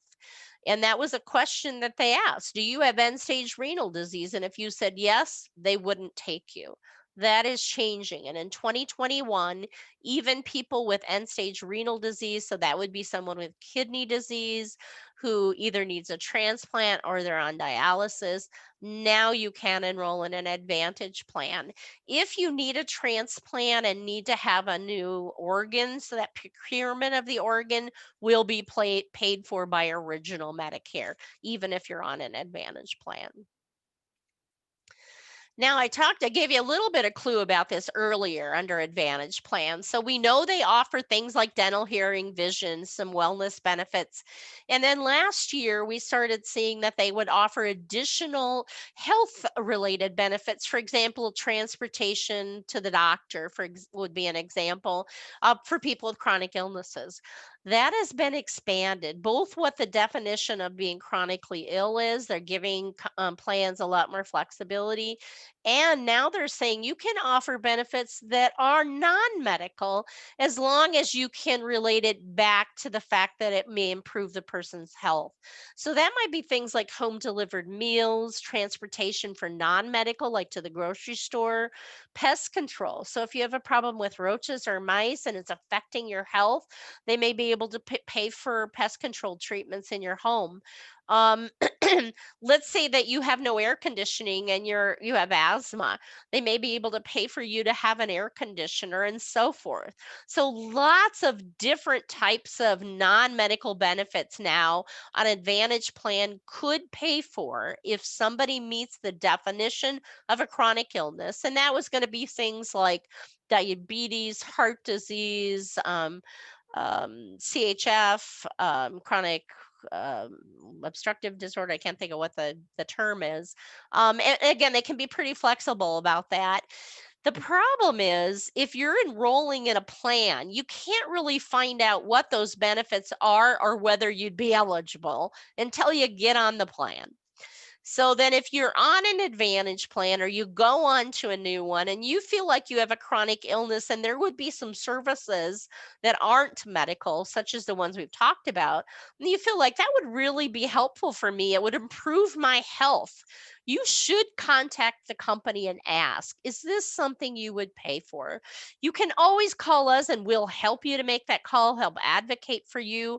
And that was a question that they asked. Do you have end-stage renal disease? And if you said yes, they wouldn't take you. That is changing. And in 2021, even people with end-stage renal disease, so that would be someone with kidney disease who either needs a transplant or they're on dialysis, now you can enroll in an Advantage plan. If you need a transplant and need to have a new organ, so that procurement of the organ will be paid for by original Medicare, even if you're on an Advantage plan. Now, I gave you a little bit of clue about this earlier under Advantage plans. So we know they offer things like dental, hearing, vision, some wellness benefits. And then last year, we started seeing that they would offer additional health-related benefits. For example, transportation to the doctor would be an example for people with chronic illnesses. That has been expanded, both what the definition of being chronically ill is, they're giving plans a lot more flexibility, and now they're saying you can offer benefits that are non-medical as long as you can relate it back to the fact that it may improve the person's health. So that might be things like home delivered meals, transportation for non-medical, like to the grocery store, pest control. So if you have a problem with roaches or mice and it's affecting your health, they may be able to pay for pest control treatments in your home. Let's say that you have no air conditioning and you have asthma. They may be able to pay for you to have an air conditioner and so forth. So lots of different types of non-medical benefits now an Advantage plan could pay for if somebody meets the definition of a chronic illness. And that was going to be things like diabetes, heart disease, CHF, chronic obstructive disorder. I can't think of what the term is. And again, they can be pretty flexible about that. The problem is if you're enrolling in a plan, you can't really find out what those benefits are or whether you'd be eligible until you get on the plan. So then if you're on an Advantage plan or you go on to a new one and you feel like you have a chronic illness and there would be some services that aren't medical, such as the ones we've talked about, and you feel like that would really be helpful for me, it would improve my health, you should contact the company and ask, is this something you would pay for? You can always call us and we'll help you to make that call, help advocate for you.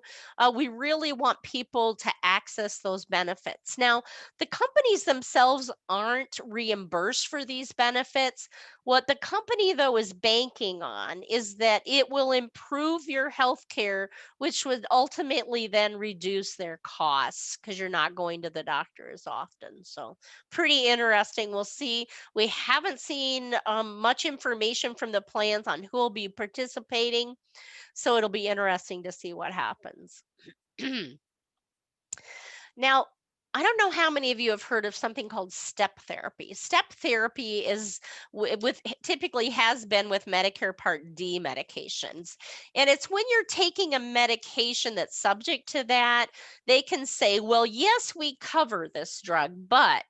We really want people to access those benefits. Now, the companies themselves aren't reimbursed for these benefits. What the company, though, is banking on is that it will improve your health care, which would ultimately then reduce their costs because you're not going to the doctor as often. So pretty interesting. We'll see. We haven't seen much information from the plans on who will be participating. So it'll be interesting to see what happens. Now, I don't know how many of you have heard of something called step therapy. Step therapy is typically has been with Medicare Part D medications. And it's when you're taking a medication that's subject to that, they can say, well, yes, we cover this drug, but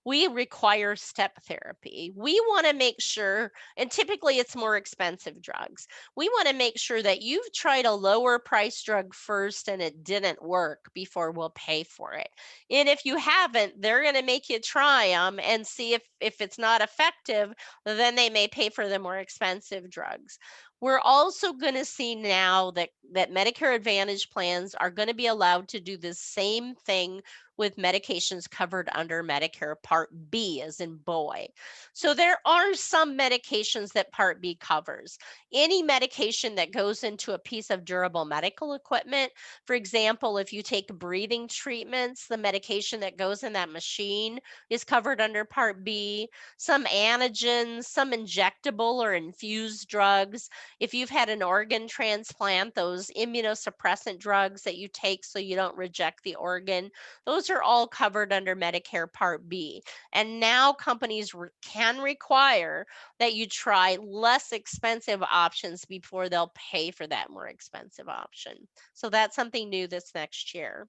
we require step therapy. We want to make sure, and typically it's more expensive drugs. We want to make sure that you've tried a lower price drug first and it didn't work before we'll pay for it. And if you haven't, they're going to make you try them and see if it's not effective, then they may pay for the more expensive drugs. We're also going to see now that Medicare Advantage plans are going to be allowed to do the same thing with medications covered under Medicare Part B, as in boy. So there are some medications that Part B covers. Any medication that goes into a piece of durable medical equipment, for example, if you take breathing treatments, the medication that goes in that machine is covered under Part B. Some antigens, some injectable or infused drugs. If you've had an organ transplant, those immunosuppressant drugs that you take so you don't reject the organ, those are all covered under Medicare Part B. And now companies can require that you try less expensive options before they'll pay for that more expensive option. So that's something new this next year.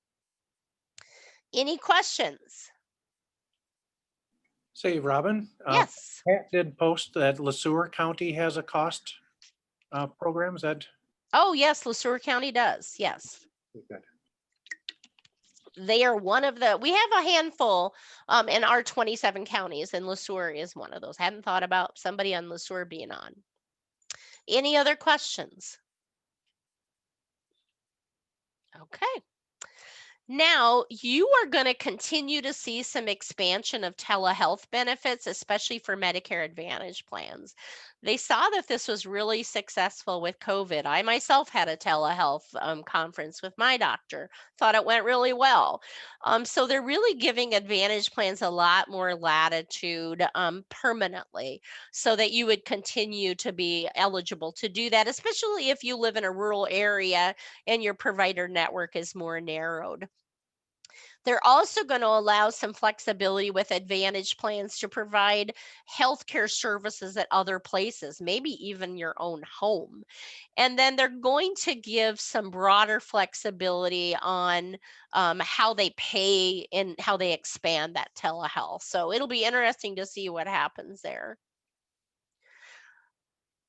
Any questions? Say, Robin. Yes. Pat did post that LeSueur County has a cost program. Is that? Oh, yes, LeSueur County does. Yes. Good. They are one of the, we have a handful in our 27 counties, and LeSueur is one of those. Hadn't thought about somebody on LeSueur being on. Any other questions? Okay. Now, you are going to continue to see some expansion of telehealth benefits, especially for Medicare Advantage plans. They saw that this was really successful with COVID. I myself had a telehealth conference with my doctor, thought it went really well. So they're really giving Advantage plans a lot more latitude permanently so that you would continue to be eligible to do that, especially if you live in a rural area and your provider network is more narrowed. They're also going to allow some flexibility with Advantage plans to provide healthcare services at other places, maybe even your own home. And then they're going to give some broader flexibility on how they pay and how they expand that telehealth. So it'll be interesting to see what happens there.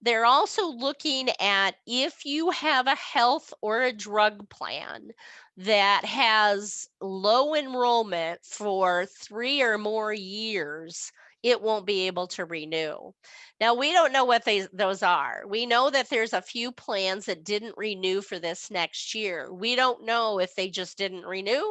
They're also looking at if you have a health or a drug plan that has low enrollment for 3 or more years, it won't be able to renew. Now, we don't know what those are. We know that there's a few plans that didn't renew for this next year. We don't know if they just didn't renew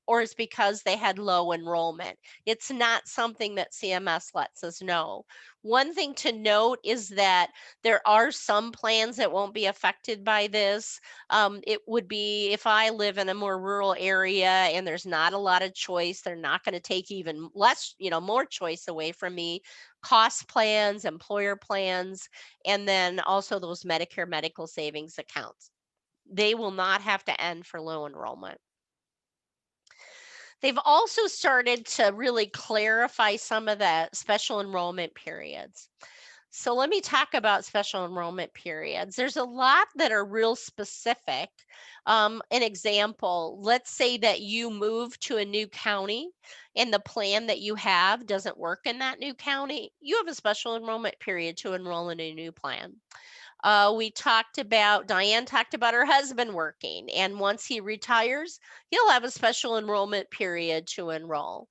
or it's because they had low enrollment. It's not something that CMS lets us know. One thing to note is that there are some plans that won't be affected by this. It would be if I live in a more rural area and there's not a lot of choice, they're not going to take even less, more choice away from me. Cost plans, employer plans, and then also those Medicare medical savings accounts. They will not have to end for low enrollment. They've also started to really clarify some of the special enrollment periods. So let me talk about special enrollment periods. There's a lot that are real specific. An example, let's say that you move to a new county and the plan that you have doesn't work in that new county. You have a special enrollment period to enroll in a new plan. Diane talked about her husband working, and once he retires, he'll have a special enrollment period to enroll.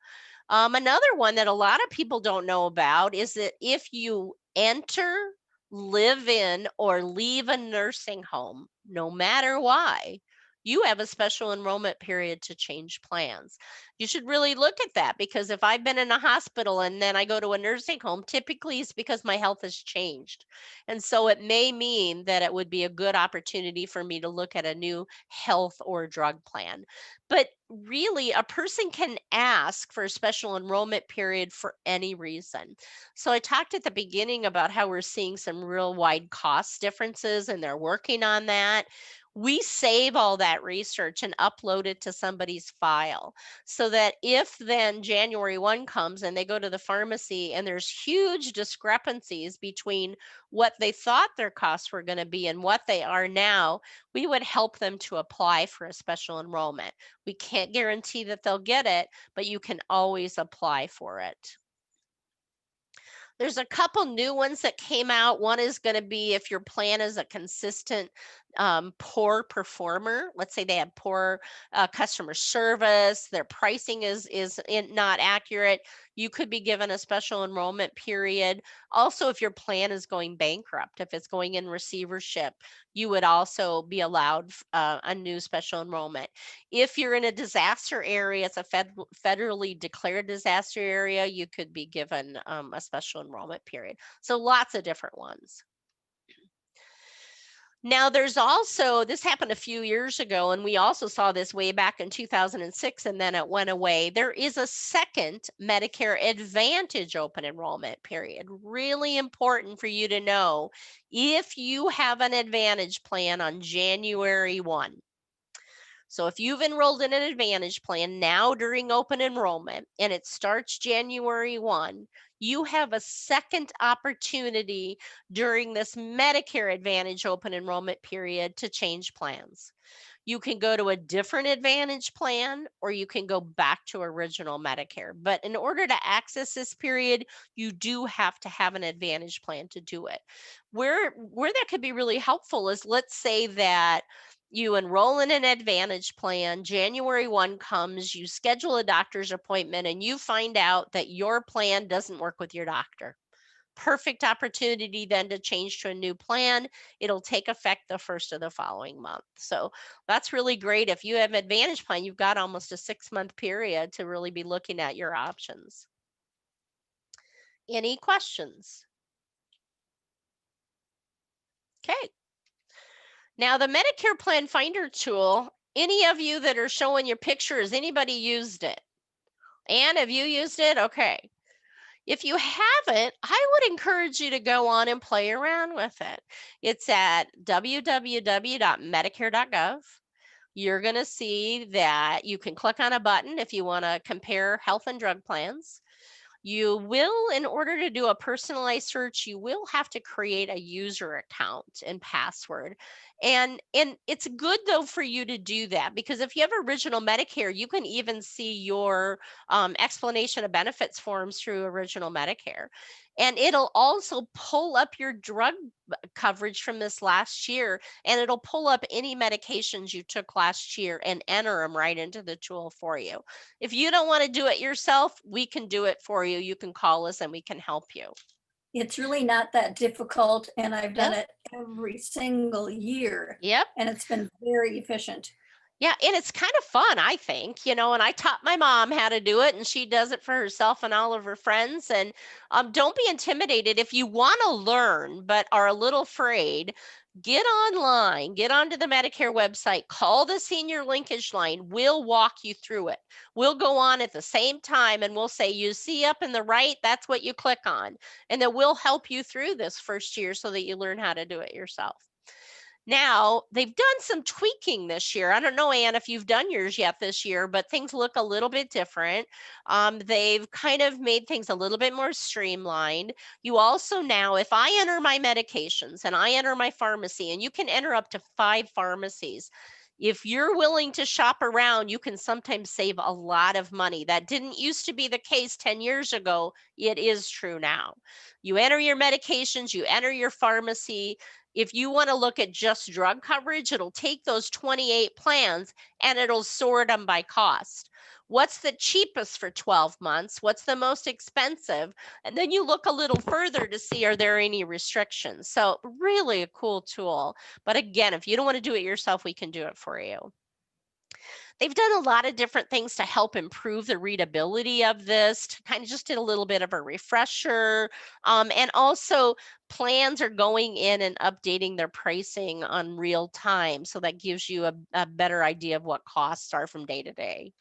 Another one that a lot of people don't know about is that if you enter, live in, or leave a nursing home, no matter why, you have a special enrollment period to change plans. You should really look at that, because if I've been in a hospital and then I go to a nursing home, typically it's because my health has changed. And so it may mean that it would be a good opportunity for me to look at a new health or drug plan. But really, a person can ask for a special enrollment period for any reason. So I talked at the beginning about how we're seeing some real wide cost differences, and they're working on that. We save all that research and upload it to somebody's file, so that if then January 1 comes and they go to the pharmacy and there's huge discrepancies between what they thought their costs were going to be and what they are now, we would help them to apply for a special enrollment. We can't guarantee that they'll get it, but you can always apply for it. There's a couple new ones that came out. One is going to be if your plan is a consistent poor performer. Let's say they have poor customer service, their pricing is not accurate. You could be given a special enrollment period. Also, if your plan is going bankrupt, if it's going in receivership, you would also be allowed a new special enrollment. If you're in a disaster area, it's a federally declared disaster area, you could be given a special enrollment period. So lots of different ones. Now, there's also, this happened a few years ago, and we also saw this way back in 2006, and then it went away. There is a second Medicare Advantage open enrollment period. Really important for you to know if you have an Advantage plan on January 1. So if you've enrolled in an Advantage plan now during open enrollment and it starts January 1, you have a second opportunity during this Medicare Advantage open enrollment period to change plans. You can go to a different Advantage plan, or you can go back to original Medicare. But in order to access this period, you do have to have an Advantage plan to do it. Where that could be really helpful is, let's say that you enroll in an Advantage plan, January 1 comes, you schedule a doctor's appointment, and you find out that your plan doesn't work with your doctor. Perfect opportunity then to change to a new plan. It'll take effect the first of the following month. So that's really great. If you have an Advantage plan, you've got almost a 6-month period to really be looking at your options. Any questions? Okay. Now, the Medicare Plan Finder tool, any of you that are showing your pictures, anybody used it? Anne, have you used it? Okay. If you haven't, I would encourage you to go on and play around with it. It's at www.medicare.gov. You're going to see that you can click on a button if you want to compare health and drug plans. You will, in order to do a personalized search, you will have to create a user account and password. And it's good though for you to do that, because if you have original Medicare, you can even see your explanation of benefits forms through original Medicare. And it'll also pull up your drug coverage from this last year, and it'll pull up any medications you took last year and enter them right into the tool for you. If you don't want to do it yourself, we can do it for you. You can call us and we can help you. It's really not that difficult, and I've done Yep. it every single year. Yep. And it's been very efficient. Yeah, and it's kind of fun, I think, and I taught my mom how to do it, and she does it for herself and all of her friends. And don't be intimidated. If you want to learn but are a little afraid, get online, get onto the Medicare website, call the Senior LinkAge line. We'll walk you through it. We'll go on at the same time and we'll say, you see up in the right, that's what you click on. And then we'll help you through this first year so that you learn how to do it yourself. Now, they've done some tweaking this year. I don't know, Ann, if you've done yours yet this year, but things look a little bit different. They've kind of made things a little bit more streamlined. You also now, if I enter my medications and I enter my pharmacy, and you can enter up to 5 pharmacies, if you're willing to shop around, you can sometimes save a lot of money. That didn't used to be the case 10 years ago. It is true now. You enter your medications, you enter your pharmacy. If you want to look at just drug coverage, it'll take those 28 plans and it'll sort them by cost. What's the cheapest for 12 months? What's the most expensive? And then you look a little further to see, are there any restrictions? So really a cool tool. But again, if you don't want to do it yourself, we can do it for you. They've done a lot of different things to help improve the readability of this, to kind of just did a little bit of a refresher. And also plans are going in and updating their pricing on real time. So that gives you a better idea of what costs are from day to day.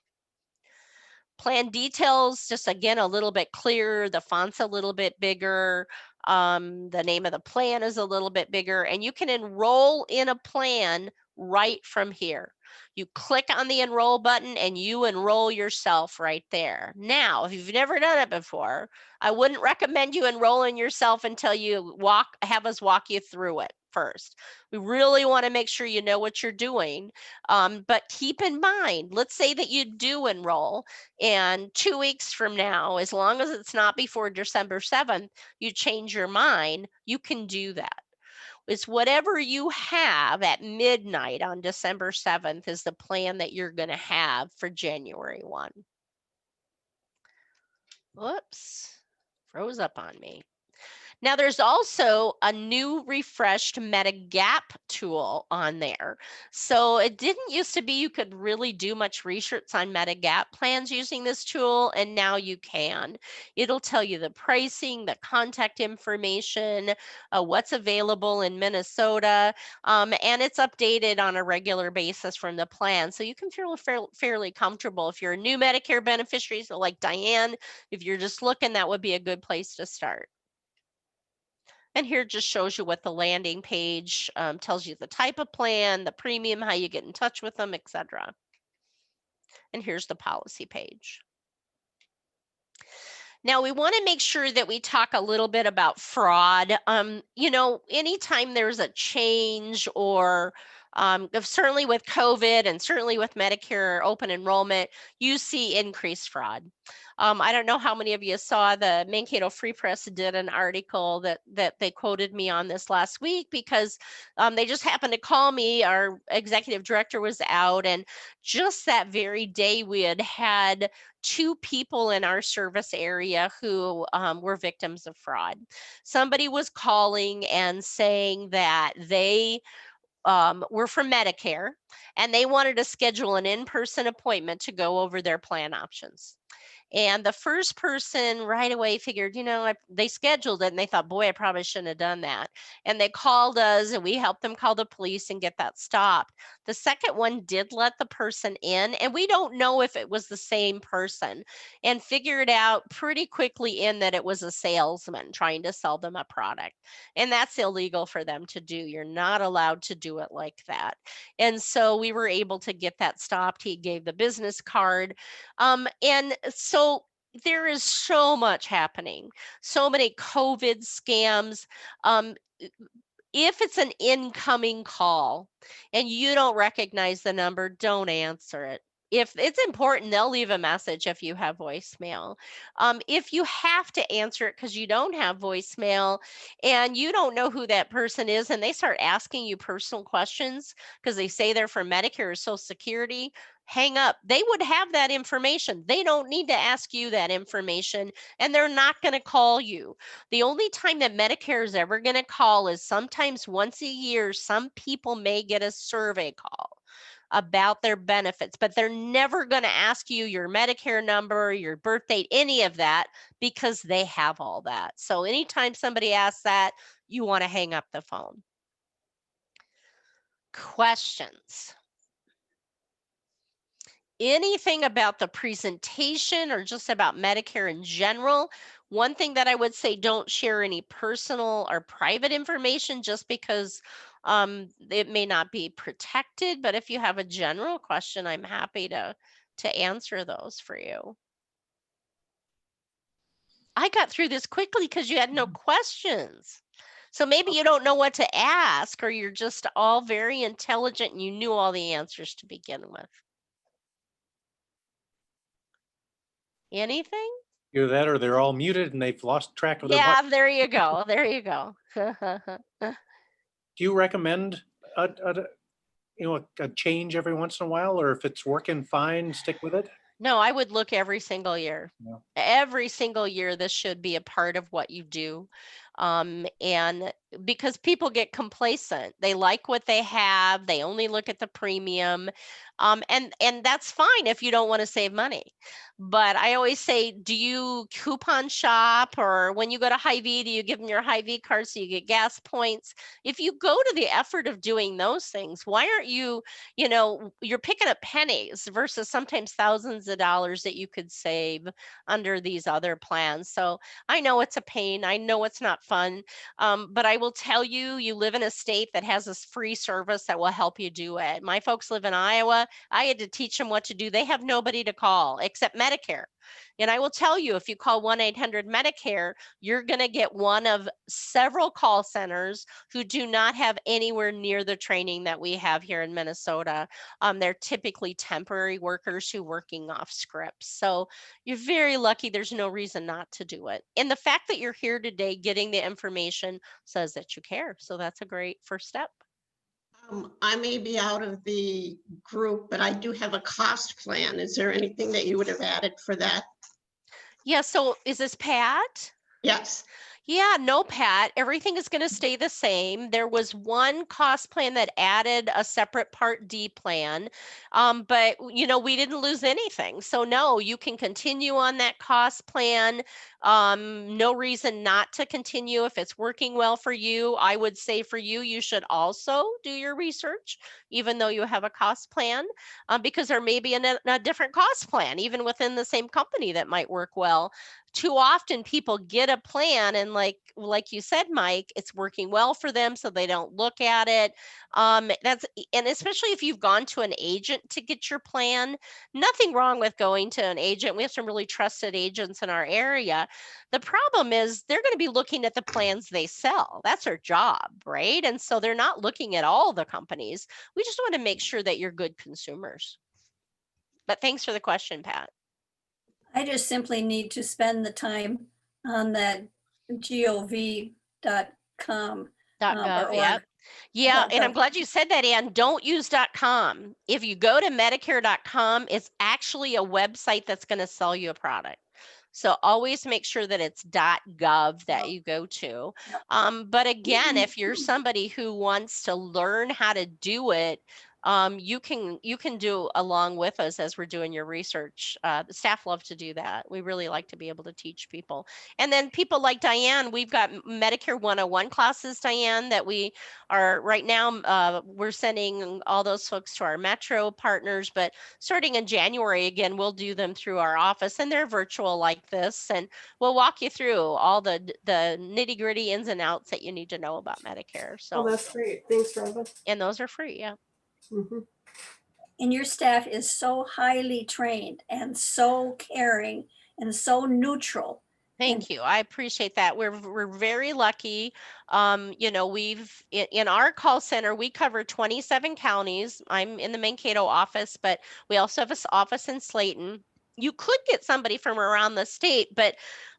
Plan details, just again, a little bit clearer. The font's a little bit bigger. The name of the plan is a little bit bigger, and you can enroll in a plan right from here. You click on the enroll button and you enroll yourself right there. Now, if you've never done it before, I wouldn't recommend you enrolling yourself until you have us walk you through it first. We really want to make sure you know what you're doing. But keep in mind, let's say that you do enroll, and 2 weeks from now, as long as it's not before December 7th, you change your mind, you can do that. It's whatever you have at midnight on December 7th is the plan that you're going to have for January 1. Whoops, froze up on me. Now, there's also a new refreshed Medigap tool on there. So it didn't used to be you could really do much research on Medigap plans using this tool, and now you can. It'll tell you the pricing, the contact information, what's available in Minnesota, and it's updated on a regular basis from the plan. So you can feel fairly comfortable. If you're a new Medicare beneficiary, so like Diane, if you're just looking, that would be a good place to start. And here it just shows you what the landing page tells you, the type of plan, the premium, how you get in touch with them, etc. And here's the policy page. Now we want to make sure that we talk a little bit about fraud. You know, anytime there's a change, or certainly with COVID and certainly with Medicare open enrollment, you see increased fraud. I don't know how many of you saw the Mankato Free Press did an article that they quoted me on this last week, because they just happened to call me. Our executive director was out, and just that very day we had 2 people in our service area who were victims of fraud. Somebody was calling and saying that they were from Medicare and they wanted to schedule an in-person appointment to go over their plan options. And the first person right away figured, you know, they scheduled it and they thought, boy, I probably shouldn't have done that. And they called us and we helped them call the police and get that stopped. The second one did let the person in, and we don't know if it was the same person, and figured out pretty quickly that it was a salesman trying to sell them a product. And that's illegal for them to do. You're not allowed to do it like that. And so we were able to get that stopped. He gave the business card. And so there is so much happening, so many COVID scams. If it's an incoming call and you don't recognize the number, don't answer it. If it's important, they'll leave a message if you have voicemail. If you have to answer it because you don't have voicemail and you don't know who that person is, and they start asking you personal questions because they say they're from Medicare or Social Security, hang up. They would have that information. They don't need to ask you that information, and they're not going to call you. The only time that Medicare is ever going to call is sometimes once a year. Some people may get a survey call about their benefits, but they're never going to ask you your Medicare number, your birth date, any of that, because they have all that. So anytime somebody asks that, you want to hang up the phone. Questions? Anything about the presentation or just about Medicare in general? One thing that I would say, don't share any personal or private information just because It may not be protected, but if you have a general question, I'm happy to answer those for you. I got through this quickly because you had no questions. So maybe you don't know what to ask, or you're just all very intelligent and you knew all the answers to begin with. Anything? Either that or they're all muted and they've lost track of their Yeah, mic. there you go. There you go. Do you recommend a change every once in a while, or if it's working fine, stick with it? No, I would look every single year. Yeah. Every single year, this should be a part of what you do. And because people get complacent, they like what they have, they only look at the premium. And that's fine if you don't want to save money. But I always say, do you coupon shop, or when you go to Hy-Vee, do you give them your Hy-Vee card so you get gas points? If you go to the effort of doing those things, why aren't you, you're picking up pennies versus sometimes thousands of dollars that you could save under these other plans. So I know it's a pain. I know it's not fun. But I will tell you, you live in a state that has this free service that will help you do it. My folks live in Iowa. I had to teach them what to do. They have nobody to call except Medicare. And I will tell you, if you call 1-800-Medicare, you're going to get one of several call centers who do not have anywhere near the training that we have here in Minnesota. They're typically temporary workers who working off scripts. So you're very lucky. There's no reason not to do it. And the fact that you're here today getting the information says that you care. So that's a great first step. I may be out of the group, but I do have a cost plan. Is there anything that you would have added for that? Yeah. So is this Pat? Yes. Yeah, no, Pat, everything is going to stay the same. There was one cost plan that added a separate Part D plan, but we didn't lose anything. So no, you can continue on that cost plan. No reason not to continue if it's working well for you. I would say for you, you should also do your research, even though you have a cost plan, because there may be a different cost plan, even within the same company, that might work well. Too often people get a plan and like you said, Mike, it's working well for them, so they don't look at it. And especially if you've gone to an agent to get your plan, nothing wrong with going to an agent. We have some really trusted agents in our area. The problem is they're going to be looking at the plans they sell. That's their job, right? And so they're not looking at all the companies. We just want to make sure that you're good consumers. But thanks for the question, Pat. I just simply need to spend the time on that gov.com. .gov, or yep. Yeah, and I'm .gov. glad you said that, Ann. Don't use .com. If you go to Medicare.com, it's actually a website that's going to sell you a product. So always make sure that it's .gov that you go to. But again, if you're somebody who wants to learn how to do it, you can do along with us as we're doing your research. The staff love to do that. We really like to be able to teach people. And then people like Diane, we've got Medicare 101 classes, Diane, that we are right now, we're sending all those folks to our Metro partners, but starting in January, again, we'll do them through our office, and they're virtual like this, and we'll walk you through all the nitty gritty ins and outs that you need to know about Medicare. So Oh, that's great. Thanks, Robin. and those are free. Yeah. Mhm. And your staff is so highly trained and so caring and so neutral. Thank you. I appreciate that. We're very lucky. We've in our call center, we cover 27 counties. I'm in the Mankato office, but we also have an office in Slayton. You could get somebody from around the state, but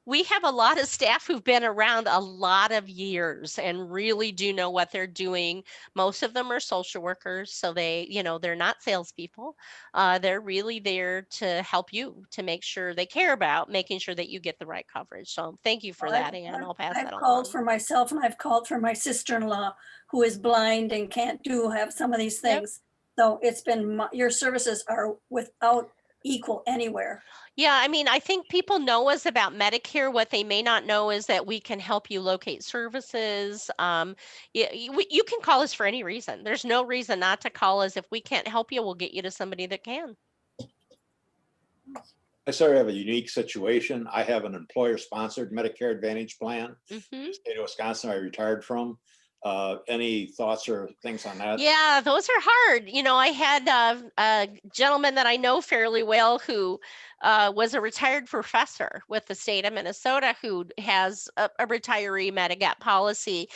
we have a lot of staff who've been around a lot of years and really do know what they're doing. Most of them are social workers, so they're not salespeople. They're really there to help you, to make sure they care about making sure that you get the right coverage. So thank you for that, Ann. I'll pass that I've on. called for myself, and I've called for my sister-in-law who is blind and can't have some of these Yep. things. So it's been, your services are without equal anywhere. Yeah, I mean, I think people know us about Medicare. What they may not know is that we can help you locate services. You can call us for any reason. There's no reason not to call us. If we can't help you, we'll get you to somebody that can. I sort of have a unique situation. I have an employer-sponsored Medicare Advantage plan. Mm-hmm. The state of Wisconsin, I retired from. Any thoughts or things on that? Yeah, those are hard. You know, I had a gentleman that I know fairly well who was a retired professor with the state of Minnesota who has a retiree Medigap policy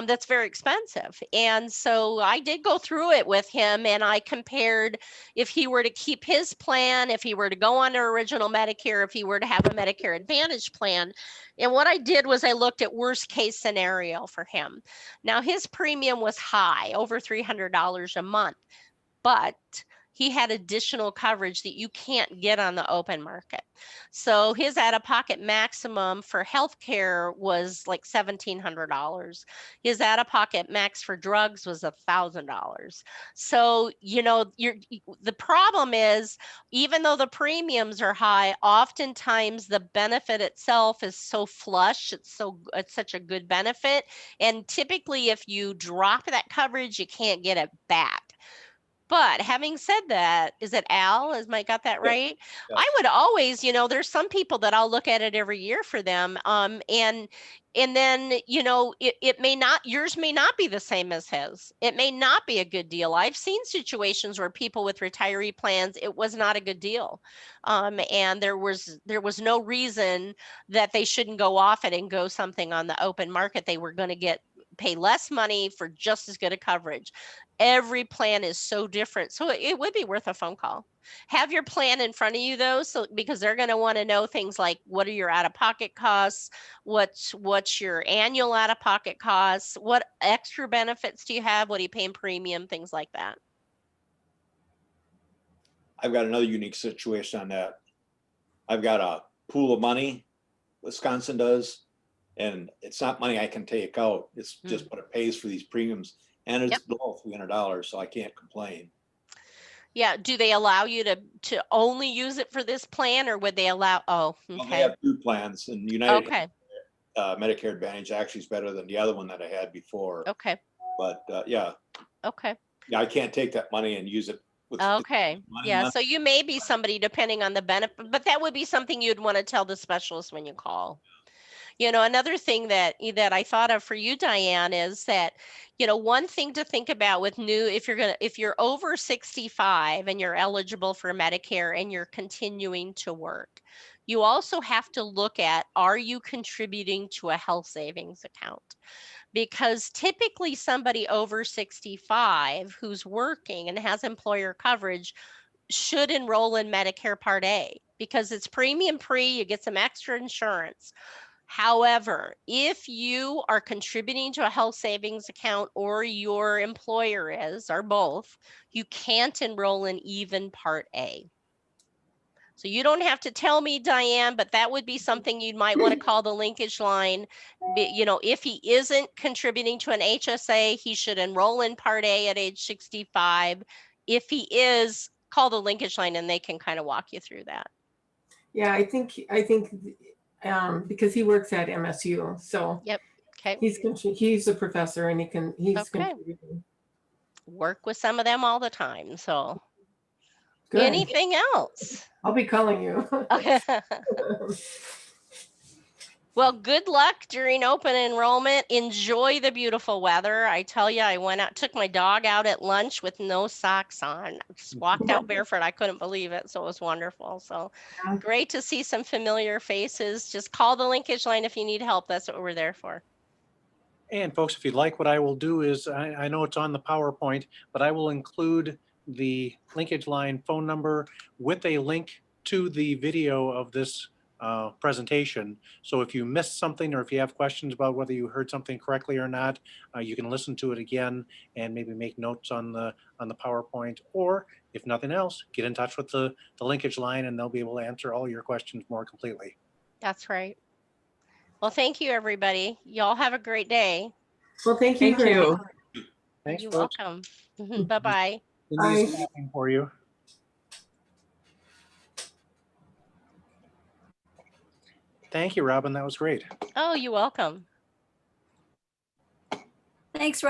that's very expensive. And so I did go through it with him and I compared if he were to keep his plan, if he were to go on to original Medicare, if he were to have a Medicare Advantage plan. And what I did was I looked at worst case scenario for him. Now his premium was high, over $300 a month, but he had additional coverage that you can't get on the open market. So his out-of-pocket maximum for healthcare was like $1,700. His out-of-pocket max for drugs was $1,000. So, you know, the problem is, even though the premiums are high, oftentimes the benefit itself is so flush, it's such a good benefit. And typically if you drop that coverage, you can't get it back. But having said that, is it Al? Is Mike got that right? Yes. I would always, you know, there's some people that I'll look at it every year for them. And then, you know, it may not, yours may not be the same as his. It may not be a good deal. I've seen situations where people with retiree plans, it was not a good deal. And there was no reason that they shouldn't go off it and go something on the open market. They were going to pay less money for just as good a coverage. Every plan is so different. So it would be worth a phone call. Have your plan in front of you though, so because they're going to want to know things like what are your out-of-pocket costs, what's your annual out-of-pocket costs, what extra benefits do you have, what do you pay in premium, things like that. I've got another unique situation on that. I've got a pool of money, Wisconsin does, and it's not money I can take out. It's just what it pays for these premiums. And it's below $300, so I can't complain. Yeah. Do they allow you to only use it for this plan, or would they allow? Oh, okay. Well, they have two plans, and United Okay. Medicare Advantage actually is better than the other one that I had before. Okay. But yeah, Okay. yeah, I can't take that money and use it. Okay. Yeah. So you may be somebody depending on the benefit, but that would be something you'd want to tell the specialist when you call. You know, another thing that I thought of for you, Diane, is that, you know, one thing to think about with new, if you're over 65 and you're eligible for Medicare and you're continuing to work, you also have to look at, are you contributing to a health savings account? Because typically somebody over 65 who's working and has employer coverage should enroll in Medicare Part A because it's premium free, you get some extra insurance. However, if you are contributing to a health savings account or your employer is, or both, you can't enroll in even Part A. So you don't have to tell me, Diane, but that would be something you might want to call the linkage line. You know, if he isn't contributing to an HSA, he should enroll in Part A at age 65. If he is, call the linkage line and they can kind of walk you through that. Yeah, I think because he works at MSU, so Yep. Okay. he's a professor and he's Okay. contributing. Work with some of them all the time. So Good. anything else? I'll be calling you. Well, good luck during open enrollment. Enjoy the beautiful weather. I tell you, I went out, took my dog out at lunch with no socks on. Just walked out barefoot. I couldn't believe it. So it was wonderful. So Yeah. great to see some familiar faces. Just call the linkage line if you need help. That's what we're there for. And folks, if you'd like, what I will do is, I know it's on the PowerPoint, but I will include the linkage line phone number with a link to the video of this presentation. So if you missed something, or if you have questions about whether you heard something correctly or not, you can listen to it again and maybe make notes on the PowerPoint, or if nothing else, get in touch with the linkage line and they'll be able to answer all your questions more completely. That's right. Well, thank you, everybody. Y'all have a great day. Well, thank you. Thank you. Thanks, You're folks. welcome. Bye-bye. Bye. For you. Thank you, Robin. That was great. Oh, you're welcome. Thanks,